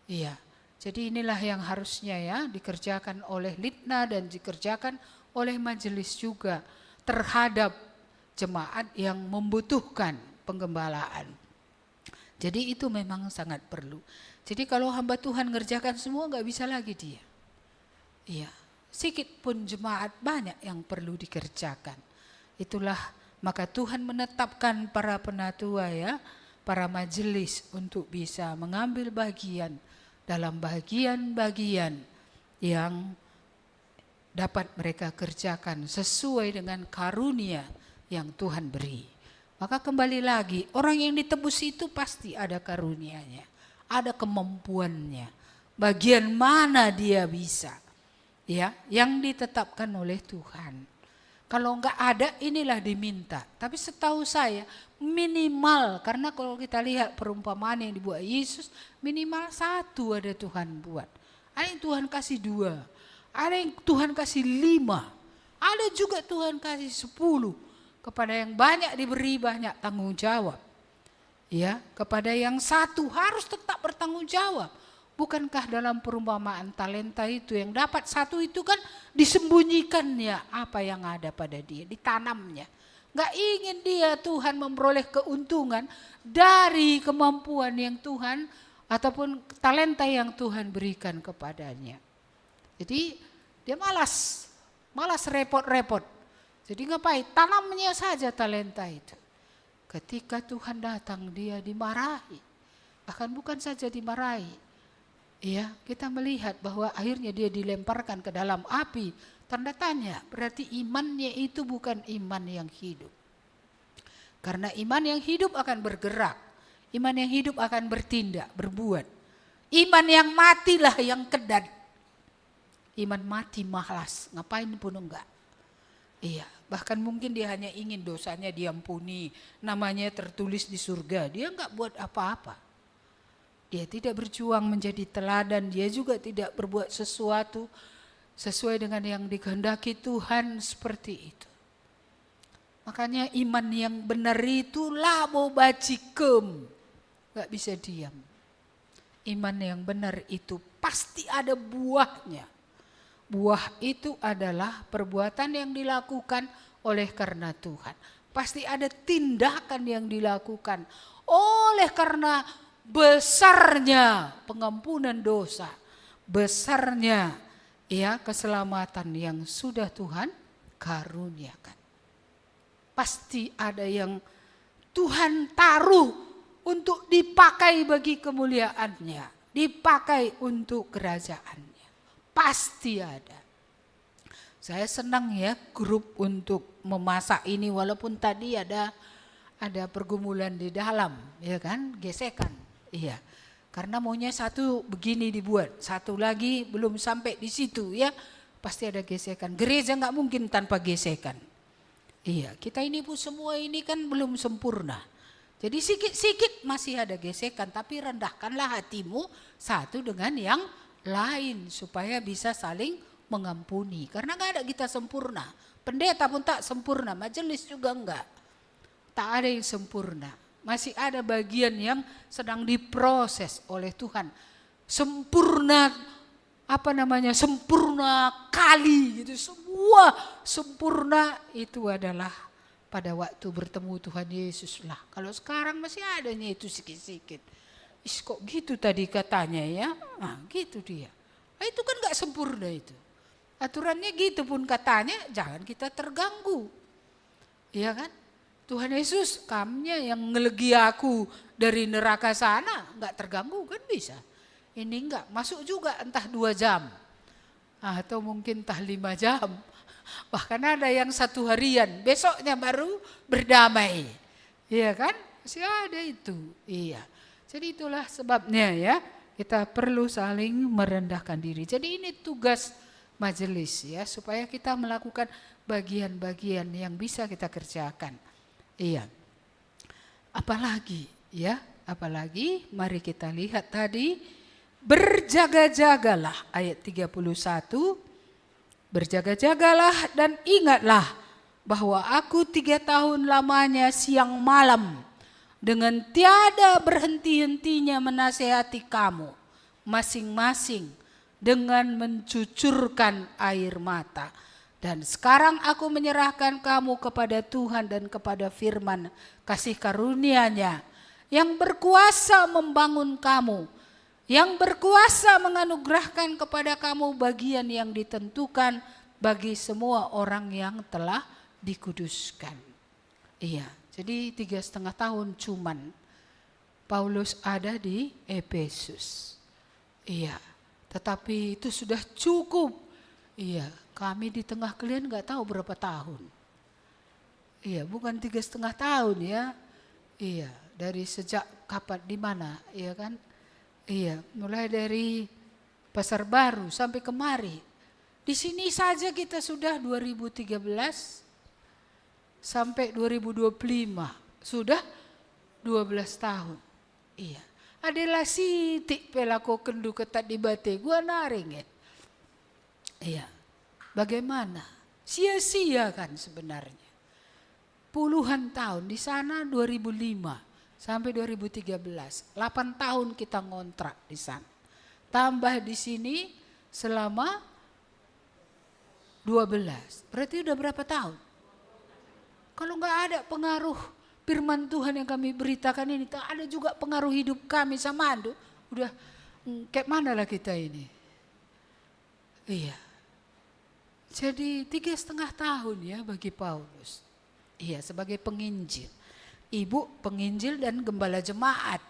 Iya. Jadi inilah yang harusnya ya dikerjakan oleh Litna dan dikerjakan oleh majelis juga terhadap jemaat yang membutuhkan penggembalaan. Jadi itu memang sangat perlu. Jadi kalau hamba Tuhan ngerjakan semua nggak bisa lagi dia. Iya, sedikit pun jemaat banyak yang perlu dikerjakan. Itulah maka Tuhan menetapkan para penatua ya, para majelis untuk bisa mengambil bagian dalam bagian-bagian yang dapat mereka kerjakan sesuai dengan karunia yang Tuhan beri. Maka kembali lagi, orang yang ditebus itu pasti ada karunianya, ada kemampuannya. Bagian mana dia bisa, ya, yang ditetapkan oleh Tuhan. Kalau enggak ada, inilah diminta. Tapi setahu saya minimal, karena kalau kita lihat perumpamaan yang dibuat Yesus, minimal 1 ada Tuhan buat. Ada yang Tuhan kasih 2, ada yang Tuhan kasih 5, ada juga Tuhan kasih 10. Kepada yang banyak diberi banyak tanggung jawab. Ya, kepada yang 1 harus tetap bertanggung jawab. Bukankah dalam perumpamaan talenta itu yang dapat 1 itu kan disembunyikannya apa yang ada pada dia, ditanamnya. Gak ingin dia Tuhan memperoleh keuntungan dari kemampuan yang Tuhan ataupun talenta yang Tuhan berikan kepadanya. Jadi dia malas repot-repot. Jadi ngapain? Tanamnya saja talenta itu. Ketika Tuhan datang dia dimarahi. Bahkan bukan saja dimarahi. Ya, kita melihat bahwa akhirnya dia dilemparkan ke dalam api. Tanda tanya, berarti imannya itu bukan iman yang hidup. Karena iman yang hidup akan bergerak. Iman yang hidup akan bertindak, berbuat. Iman yang matilah yang kedat. Iman mati malas, ngapain pun enggak. Iya, bahkan mungkin dia hanya ingin dosanya diampuni. Namanya tertulis di surga, dia enggak buat apa-apa. Dia tidak berjuang menjadi teladan, dia juga tidak berbuat sesuatu sesuai dengan yang dikehendaki Tuhan seperti itu. Makanya iman yang benar itu labo bacikem, gak bisa diam. Iman yang benar itu pasti ada buahnya. Buah itu adalah perbuatan yang dilakukan oleh karena Tuhan. Pasti ada tindakan yang dilakukan oleh karena besarnya pengampunan dosa, besarnya ya keselamatan yang sudah Tuhan karuniakan. Pasti ada yang Tuhan taruh untuk dipakai bagi kemuliaannya, dipakai untuk kerajaannya. Pasti ada. Saya senang ya grup untuk memasak ini, walaupun tadi ada pergumulan di dalam, ya kan, gesekan. Iya. Karena maunya satu begini dibuat, satu lagi belum sampai di situ ya, pasti ada gesekan. Gereja nggak mungkin tanpa gesekan. Iya, kita ini pun semua ini kan belum sempurna. Jadi sikit-sikit masih ada gesekan, tapi rendahkanlah hatimu satu dengan yang lain supaya bisa saling mengampuni. Karena nggak ada kita sempurna. Pendeta pun tak sempurna, majelis juga enggak. Tak ada yang sempurna. Masih ada bagian yang sedang diproses oleh Tuhan. Sempurna, sempurna kali gitu. Semua sempurna itu adalah pada waktu bertemu Tuhan Yesus lah. Kalau sekarang masih adanya itu sikit-sikit. Kok gitu tadi katanya ya? Nah gitu dia. Nah, itu kan gak sempurna itu. Aturannya gitu pun katanya, jangan kita terganggu. Iya kan? Tuhan Yesus, kamunya yang ngelegi aku dari neraka sana, enggak terganggu kan bisa. Ini enggak, masuk juga entah 2 jam. Atau mungkin entah 5 jam. Bahkan ada yang 1 harian, besoknya baru berdamai. Iya kan? Masih ada itu. Iya. Jadi itulah sebabnya ya, kita perlu saling merendahkan diri. Jadi ini tugas majelis ya, supaya kita melakukan bagian-bagian yang bisa kita kerjakan. Iya. Apalagi ya, apalagi mari kita lihat tadi, berjaga-jagalah ayat 31. Berjaga-jagalah dan ingatlah bahwa aku 3 tahun lamanya siang malam dengan tiada berhenti-hentinya menasehati kamu masing-masing dengan mencucurkan air mata. Dan sekarang aku menyerahkan kamu kepada Tuhan dan kepada firman kasih karunia-Nya yang berkuasa membangun kamu, yang berkuasa menganugerahkan kepada kamu bagian yang ditentukan bagi semua orang yang telah dikuduskan. Iya, jadi 3,5 tahun cuman Paulus ada di Efesus. Iya, tetapi itu sudah cukup. Iya, kami di tengah kalian nggak tahu berapa tahun. Iya, bukan 3,5 tahun ya. Iya, dari sejak kapan, di mana, iya kan? Iya, mulai dari Pasar Baru sampai kemari. Di sini saja kita sudah 2013 sampai 2025, sudah 12 tahun. Iya, adalah sitik pelako kendu ketat di bate gua naring ya. Iya, bagaimana? Sia-sia kan sebenarnya. Puluhan tahun di sana 2005 sampai 2013, 8 tahun kita ngontrak di sana. Tambah di sini selama 12, berarti udah berapa tahun? Kalau nggak ada pengaruh firman Tuhan yang kami beritakan ini, ada juga pengaruh hidup kami sama Ando, udah kayak mana lah kita ini? Iya. Jadi 3,5 tahun ya bagi Paulus. Iya, sebagai penginjil. Ibu penginjil dan gembala jemaat.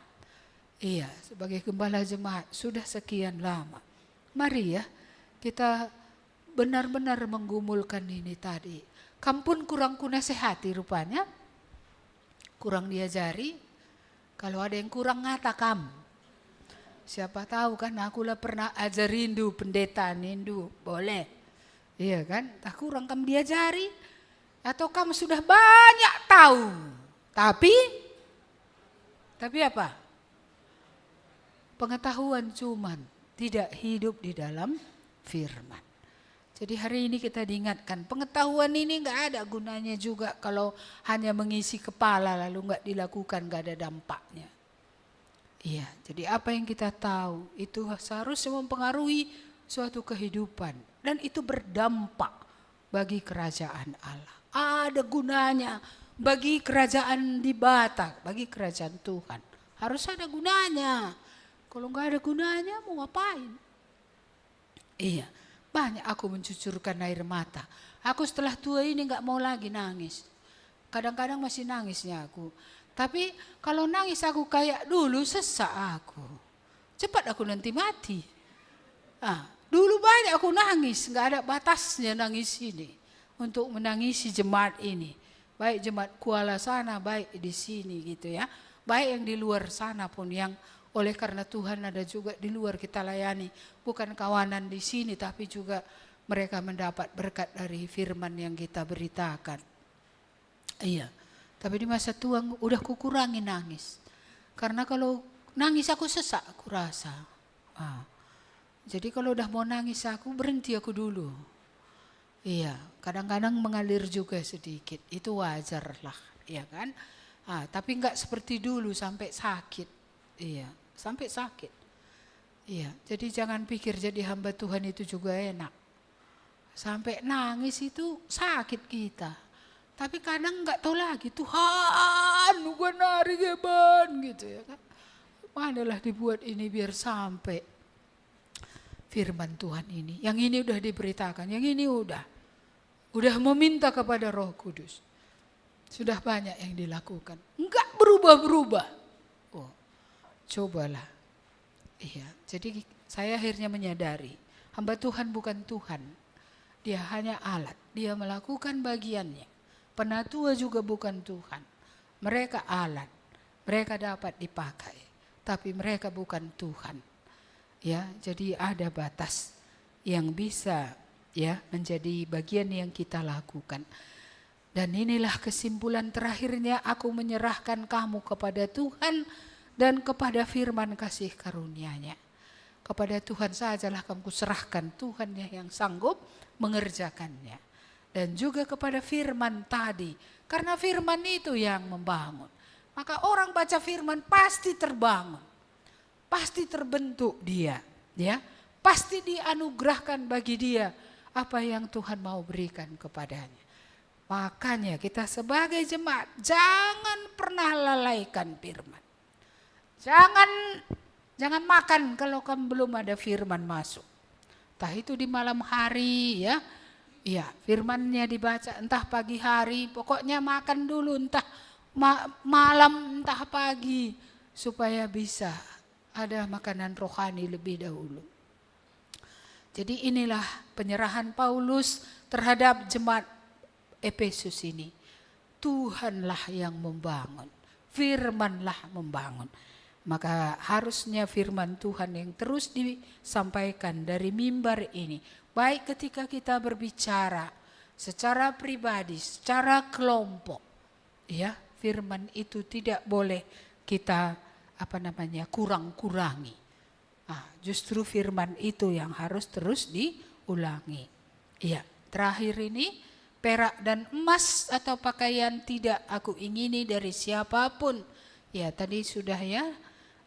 Iya, sebagai gembala jemaat sudah sekian lama. Mari ya, kita benar-benar menggumulkan ini tadi. Kampun kurang kunasehati rupanya. Kurang diajari. Kalau ada yang kurang ngatakam. Siapa tahu kan, akulah pernah ajar rindu, pendeta nindu, boleh. Iya kan, tak kurang kamu diajari. Atau kamu sudah banyak tahu. Tapi apa? Pengetahuan cuman tidak hidup di dalam firman. Jadi hari ini kita diingatkan, pengetahuan ini enggak ada gunanya juga kalau hanya mengisi kepala lalu enggak dilakukan, enggak ada dampaknya. Iya, jadi apa yang kita tahu itu seharusnya mempengaruhi suatu kehidupan dan itu berdampak bagi kerajaan Allah. Ada gunanya bagi kerajaan di Batak, bagi kerajaan Tuhan. Harus ada gunanya. Kalau enggak ada gunanya mau ngapain? Iya, banyak aku mencucurkan air mata. Aku setelah tua ini enggak mau lagi nangis. Kadang-kadang masih nangisnya aku. Tapi kalau nangis aku kayak dulu, sesak aku. Cepat aku nanti mati. Dulu banyak aku nangis, nggak ada batasnya nangis ini. Untuk menangisi jemaat ini. Baik jemaat Kuala sana, baik di sini gitu ya. Baik yang di luar sana pun yang oleh karena Tuhan ada juga di luar kita layani. Bukan kawanan di sini tapi juga mereka mendapat berkat dari firman yang kita beritakan. Iya, tapi di masa tua udah kukurangi nangis. Karena kalau nangis aku sesak aku rasa. Jadi kalau udah mau nangis aku berhenti aku dulu. Iya, kadang-kadang mengalir juga sedikit, itu wajar lah, ya kan? Tapi enggak seperti dulu sampai sakit, iya, sampai sakit. Iya, jadi jangan pikir jadi hamba Tuhan itu juga enak. Sampai nangis itu sakit kita. Tapi kadang enggak tahu lagi, Tuhan, gue nari geban gitu ya kan? Manalah dibuat ini biar sampai firman Tuhan ini. Yang ini udah diberitakan, yang ini udah meminta kepada Roh Kudus. Sudah banyak yang dilakukan. Enggak berubah-berubah. Oh, cobalah. Iya, jadi saya akhirnya menyadari, hamba Tuhan bukan Tuhan. Dia hanya alat. Dia melakukan bagiannya. Penatua juga bukan Tuhan. Mereka alat. Mereka dapat dipakai. Tapi mereka bukan Tuhan. Ya, jadi ada batas yang bisa ya menjadi bagian yang kita lakukan. Dan inilah kesimpulan terakhirnya, aku menyerahkan kamu kepada Tuhan dan kepada firman kasih karunia-Nya. Kepada Tuhan sajalah kamu serahkan, Tuhan yang sanggup mengerjakannya. Dan juga kepada firman tadi, karena firman itu yang membangun. Maka orang baca firman pasti terbangun, pasti terbentuk dia, ya, pasti dianugerahkan bagi dia apa yang Tuhan mau berikan kepadanya. Makanya kita sebagai jemaat jangan pernah lalaikan firman. Jangan makan kalau kamu belum ada firman masuk. Entah itu di malam hari ya. Iya, firmannya dibaca entah pagi hari, pokoknya makan dulu entah malam entah pagi supaya bisa ada makanan rohani lebih dahulu. Jadi inilah penyerahan Paulus terhadap jemaat Efesus ini. Tuhanlah yang membangun, firmanlah membangun. Maka harusnya firman Tuhan yang terus disampaikan dari mimbar ini. Baik ketika kita berbicara secara pribadi, secara kelompok. Ya, firman itu tidak boleh kita kurang-kurangi. Justru firman itu yang harus terus diulangi. Ya, terakhir ini, perak dan emas atau pakaian tidak aku ingini dari siapapun. Ya, tadi sudah ya.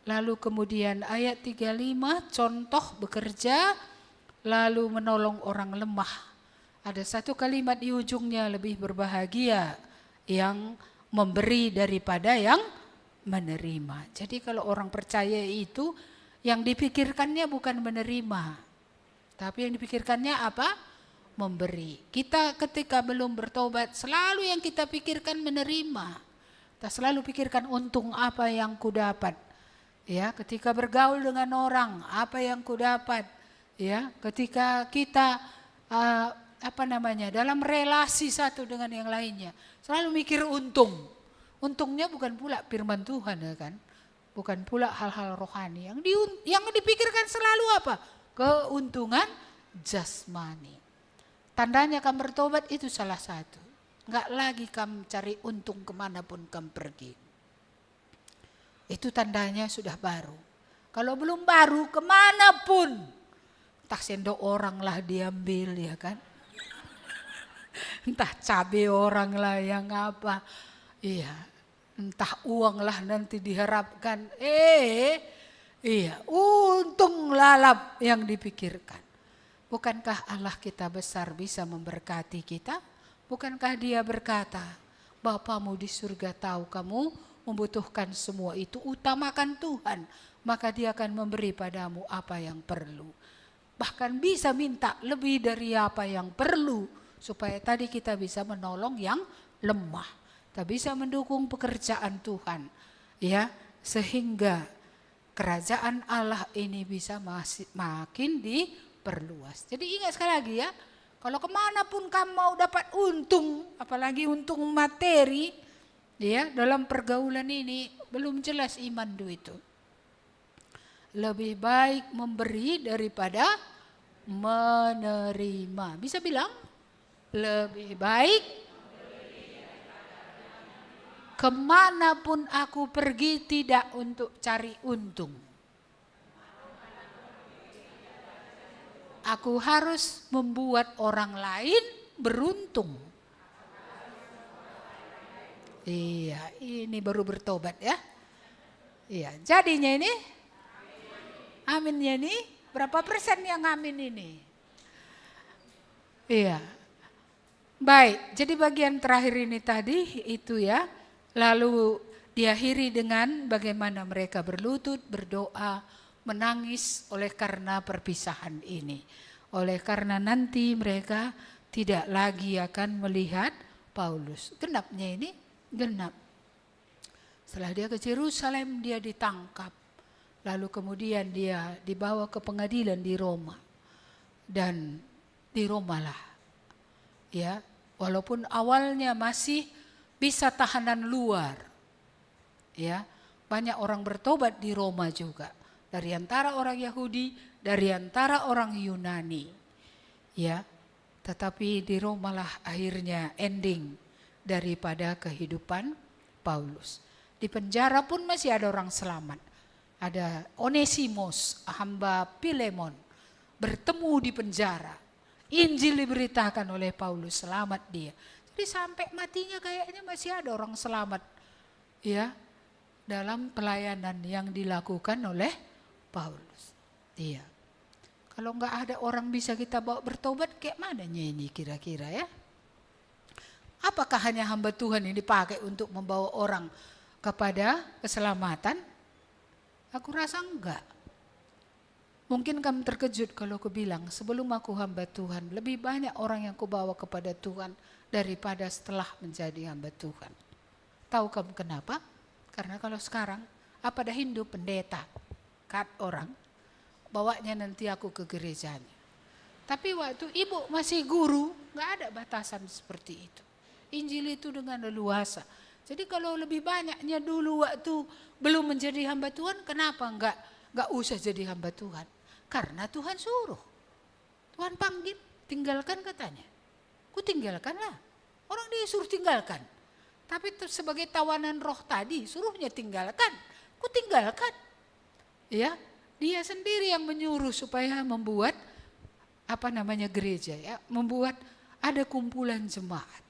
Lalu kemudian ayat 35, contoh bekerja lalu menolong orang lemah. Ada satu kalimat di ujungnya, lebih berbahagia yang memberi daripada yang menerima. Jadi kalau orang percaya itu yang dipikirkannya bukan menerima, tapi yang dipikirkannya apa? Memberi. Kita ketika belum bertobat selalu yang kita pikirkan menerima. Kita selalu pikirkan untung apa yang kudapat. Ya, ketika bergaul dengan orang, apa yang kudapat? Ya, ketika kita dalam relasi satu dengan yang lainnya, selalu mikir untung. Untungnya bukan pula firman Tuhan, ya kan? Bukan pula hal-hal rohani. Yang dipikirkan selalu apa? Keuntungan jasmani. Tandanya kamu bertobat itu salah satu. Enggak lagi kamu cari untung kemanapun kamu pergi. Itu tandanya sudah baru. Kalau belum baru kemanapun, entah sendok orang lah diambil ya kan. Entah cabai orang lah yang apa. Iya, entah uang lah nanti diharapkan. Iya, untung lalap yang dipikirkan. Bukankah Allah kita besar bisa memberkati kita? Bukankah Dia berkata, Bapamu di surga tahu kamu membutuhkan semua itu, utamakan Tuhan, maka Dia akan memberi padamu apa yang perlu. Bahkan bisa minta lebih dari apa yang perlu, supaya tadi kita bisa menolong yang lemah, kita bisa mendukung pekerjaan Tuhan, ya, sehingga kerajaan Allah ini bisa makin perluas. Jadi ingat sekali lagi ya, kalau kemanapun kamu mau dapat untung, apalagi untung materi, ya dalam pergaulan ini belum jelas iman itu. Lebih baik memberi daripada menerima. Bisa bilang? Lebih baik kemanapun aku pergi tidak untuk cari untung. Aku harus membuat orang lain beruntung. Iya, ini baru bertobat ya. Iya, jadinya ini, aminnya ini, berapa persen yang amin ini? Iya. Baik, jadi bagian terakhir ini tadi itu ya. Lalu diakhiri dengan bagaimana mereka berlutut, berdoa, menangis oleh karena perpisahan ini. Oleh karena nanti mereka tidak lagi akan melihat Paulus. Genapnya ini, genap. Setelah dia ke Yerusalem, dia ditangkap. Lalu kemudian dia dibawa ke pengadilan di Roma. Dan di Roma lah. Ya, walaupun awalnya masih bisa tahanan luar. Ya, banyak orang bertobat di Roma juga. Dari antara orang Yahudi, dari antara orang Yunani. Ya, tetapi di Roma lah akhirnya ending daripada kehidupan Paulus. Di penjara pun masih ada orang selamat. Ada Onesimus, hamba Filemon, bertemu di penjara. Injil diberitakan oleh Paulus, selamat dia. Jadi sampai matinya kayaknya masih ada orang selamat. Ya, dalam pelayanan yang dilakukan oleh Paulus. Iya. Kalau enggak ada orang bisa kita bawa bertobat, kayak mananya ini kira-kira ya? Apakah hanya hamba Tuhan yang dipakai untuk membawa orang kepada keselamatan? Aku rasa enggak. Mungkin kamu terkejut kalau aku bilang sebelum aku hamba Tuhan, lebih banyak orang yang kubawa kepada Tuhan daripada setelah menjadi hamba Tuhan. Tahu kamu kenapa? Karena kalau sekarang, apa dah Hindu pendeta, kat orang, bawanya nanti aku ke gerejanya. Tapi waktu ibu masih guru, enggak ada batasan seperti itu. Injil itu dengan leluasa. Jadi kalau lebih banyaknya dulu waktu belum menjadi hamba Tuhan, kenapa enggak usah jadi hamba Tuhan? Karena Tuhan suruh. Tuhan panggil, tinggalkan katanya. Ku tinggalkanlah. Orang dia suruh tinggalkan. Tapi sebagai tawanan roh tadi, suruhnya tinggalkan. Ku tinggalkan. Ya, dia sendiri yang menyuruh supaya membuat gereja ya, membuat ada kumpulan jemaat.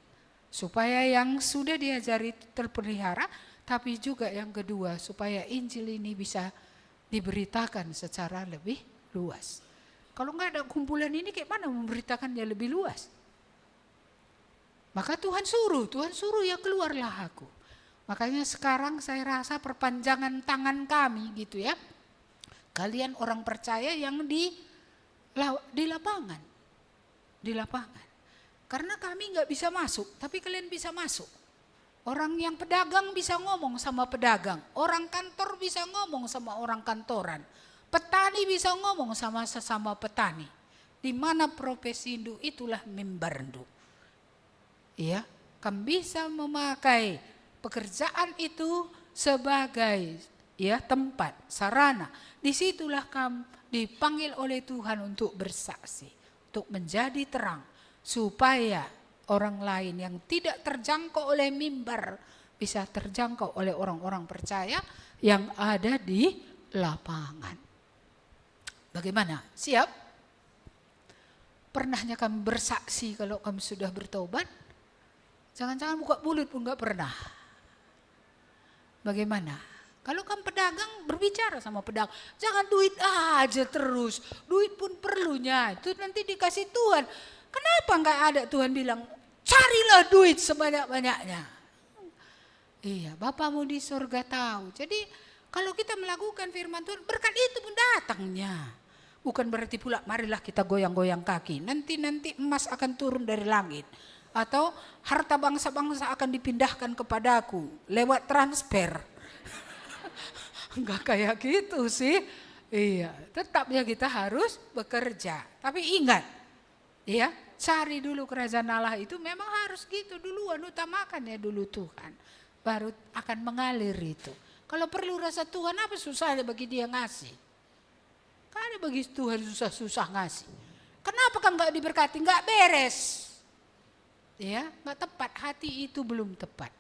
Supaya yang sudah diajari terpelihara, tapi juga yang kedua supaya Injil ini bisa diberitakan secara lebih luas. Kalau enggak ada kumpulan ini, kayak mana memberitakannya lebih luas? Maka Tuhan suruh ya keluarlah aku. Makanya sekarang saya rasa perpanjangan tangan kami gitu ya. Kalian orang percaya yang di lapangan. Di lapangan. Karena kami enggak bisa masuk, tapi kalian bisa masuk. Orang yang pedagang bisa ngomong sama pedagang. Orang kantor bisa ngomong sama orang kantoran. Petani bisa ngomong sama sesama petani. Di mana profesi Hindu itulah mimbar Hindu. Ya, kamu bisa memakai pekerjaan itu sebagai ya tempat, sarana. Disitulah kamu dipanggil oleh Tuhan untuk bersaksi, untuk menjadi terang. Supaya orang lain yang tidak terjangkau oleh mimbar bisa terjangkau oleh orang-orang percaya yang ada di lapangan. Bagaimana? Siap? Pernahnya kamu bersaksi kalau kamu sudah bertobat? Jangan-jangan buka mulut pun gak pernah. Bagaimana? Kalau kamu pedagang berbicara sama pedagang, jangan duit aja terus. Duit pun perlunya, itu nanti dikasih Tuhan. Kenapa gak ada Tuhan bilang, carilah duit sebanyak-banyaknya. Iya, Bapamu di surga tahu. Jadi kalau kita melakukan firman Tuhan, berkat itu pun datangnya. Bukan berarti pula marilah kita goyang-goyang kaki. Nanti emas akan turun dari langit. Atau harta bangsa-bangsa akan dipindahkan kepadaku lewat transfer. Enggak kayak gitu sih. Iya, tetap ya kita harus bekerja. Tapi ingat, ya, cari dulu kerajaan Allah itu memang harus gitu duluan, utamakan ya dulu Tuhan. Baru akan mengalir itu. Kalau perlu rasa Tuhan, apa susahnya bagi dia ngasih? Kan ada bagi Tuhan susah-susah ngasih. Kenapa kan nggak diberkati? Nggak beres. Ya, nggak tepat, hati itu belum tepat.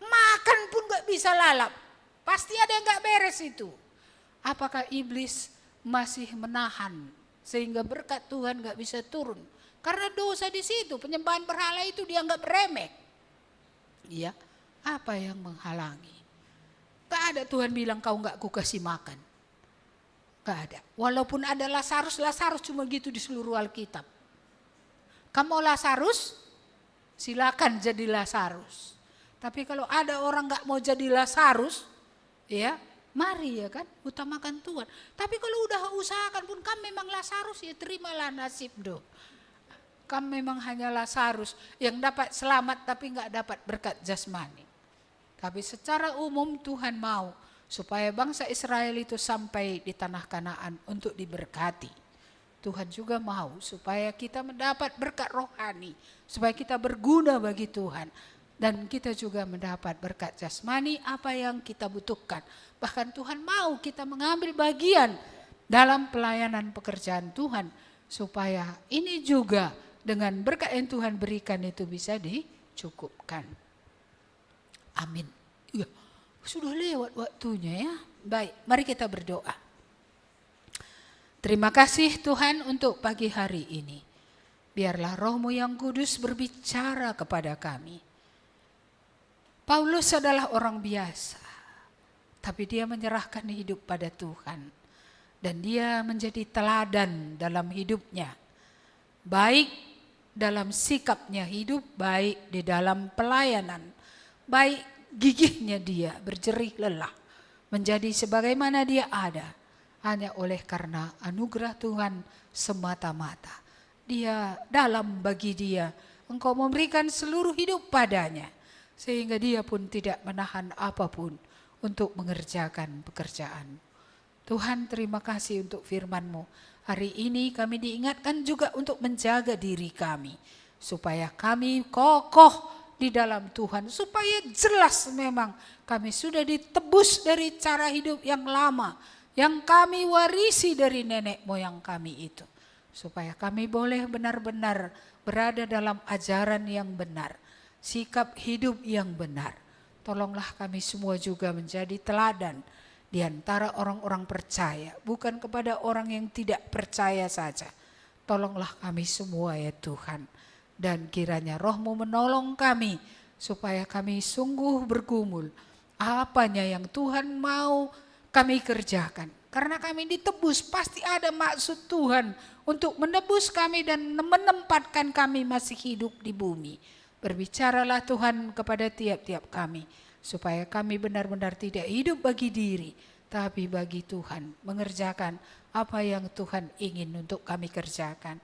Makan pun nggak bisa lalap. Pasti ada yang nggak beres itu. Apakah iblis masih menahan sehingga berkat Tuhan nggak bisa turun? Karena dosa di situ, penyembahan berhala itu dianggap remeh. Iya, apa yang menghalangi? Gak ada Tuhan bilang kau nggak kukasih makan. Gak ada. Walaupun ada Lazarus cuma gitu di seluruh Alkitab. Kamu mau Lazarus? Silakan jadi Lazarus. Tapi kalau ada orang nggak mau jadi Lazarus, ya mari ya kan, utamakan Tuhan. Tapi kalau udah usahakan pun kamu memang Lazarus, ya terimalah nasib do. Kamu memang hanya Lazarus yang dapat selamat tapi nggak dapat berkat jasmani. Tapi secara umum Tuhan mau supaya bangsa Israel itu sampai di tanah Kanaan untuk diberkati. Tuhan juga mau supaya kita mendapat berkat rohani, supaya kita berguna bagi Tuhan. Dan kita juga mendapat berkat jasmani apa yang kita butuhkan. Bahkan Tuhan mau kita mengambil bagian dalam pelayanan pekerjaan Tuhan. Supaya ini juga dengan berkat yang Tuhan berikan itu bisa dicukupkan. Amin. Ya, sudah lewat waktunya ya. Baik, mari kita berdoa. Terima kasih Tuhan untuk pagi hari ini. Biarlah Roh-Mu yang kudus berbicara kepada kami. Paulus adalah orang biasa, tapi dia menyerahkan hidup pada Tuhan. Dan dia menjadi teladan dalam hidupnya. Baik dalam sikapnya hidup, baik di dalam pelayanan. Baik gigihnya dia berjerih lelah. Menjadi sebagaimana dia ada. Hanya oleh karena anugerah Tuhan semata-mata. Dia dalam bagi dia, Engkau memberikan seluruh hidup padanya. Sehingga dia pun tidak menahan apapun untuk mengerjakan pekerjaan. Tuhan terima kasih untuk firman-Mu. Hari ini kami diingatkan juga untuk menjaga diri kami. Supaya kami kokoh di dalam Tuhan. Supaya jelas memang kami sudah ditebus dari cara hidup yang lama. Yang kami warisi dari nenek moyang kami itu. Supaya kami boleh benar-benar berada dalam ajaran yang benar. Sikap hidup yang benar. Tolonglah kami semua juga menjadi teladan di antara orang-orang percaya. Bukan kepada orang yang tidak percaya saja. Tolonglah kami semua ya Tuhan. Dan kiranya Roh-Mu menolong kami. Supaya kami sungguh bergumul. Apanya yang Tuhan mau kami kerjakan. Karena kami ditebus, pasti ada maksud Tuhan untuk menebus kami dan menempatkan kami masih hidup di bumi. Berbicaralah Tuhan kepada tiap-tiap kami, supaya kami benar-benar tidak hidup bagi diri, tapi bagi Tuhan. Mengerjakan apa yang Tuhan ingin untuk kami kerjakan.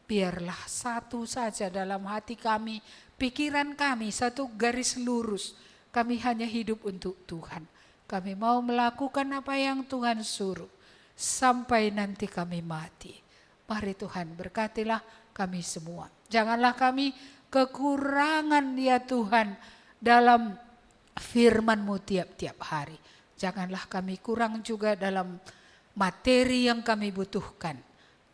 Biarlah satu saja dalam hati kami, pikiran kami, satu garis lurus. Kami hanya hidup untuk Tuhan. Kami mau melakukan apa yang Tuhan suruh, sampai nanti kami mati. Mari Tuhan berkatilah kami semua. Janganlah kami kekurangan ya Tuhan dalam firman-Mu tiap-tiap hari. Janganlah kami kurang juga dalam materi yang kami butuhkan.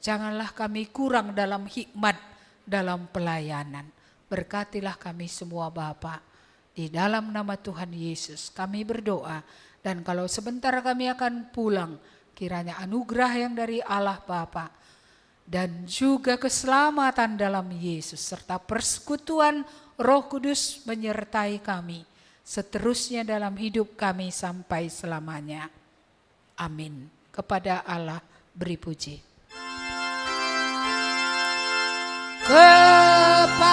Janganlah kami kurang dalam hikmat, dalam pelayanan. Berkatilah kami semua Bapa. Di dalam nama Tuhan Yesus kami berdoa. Dan kalau sebentar kami akan pulang, kiranya anugerah yang dari Allah Bapa dan juga keselamatan dalam Yesus serta persekutuan Roh Kudus menyertai kami seterusnya dalam hidup kami sampai selamanya. Amin. Kepada Allah beri puji. Kepada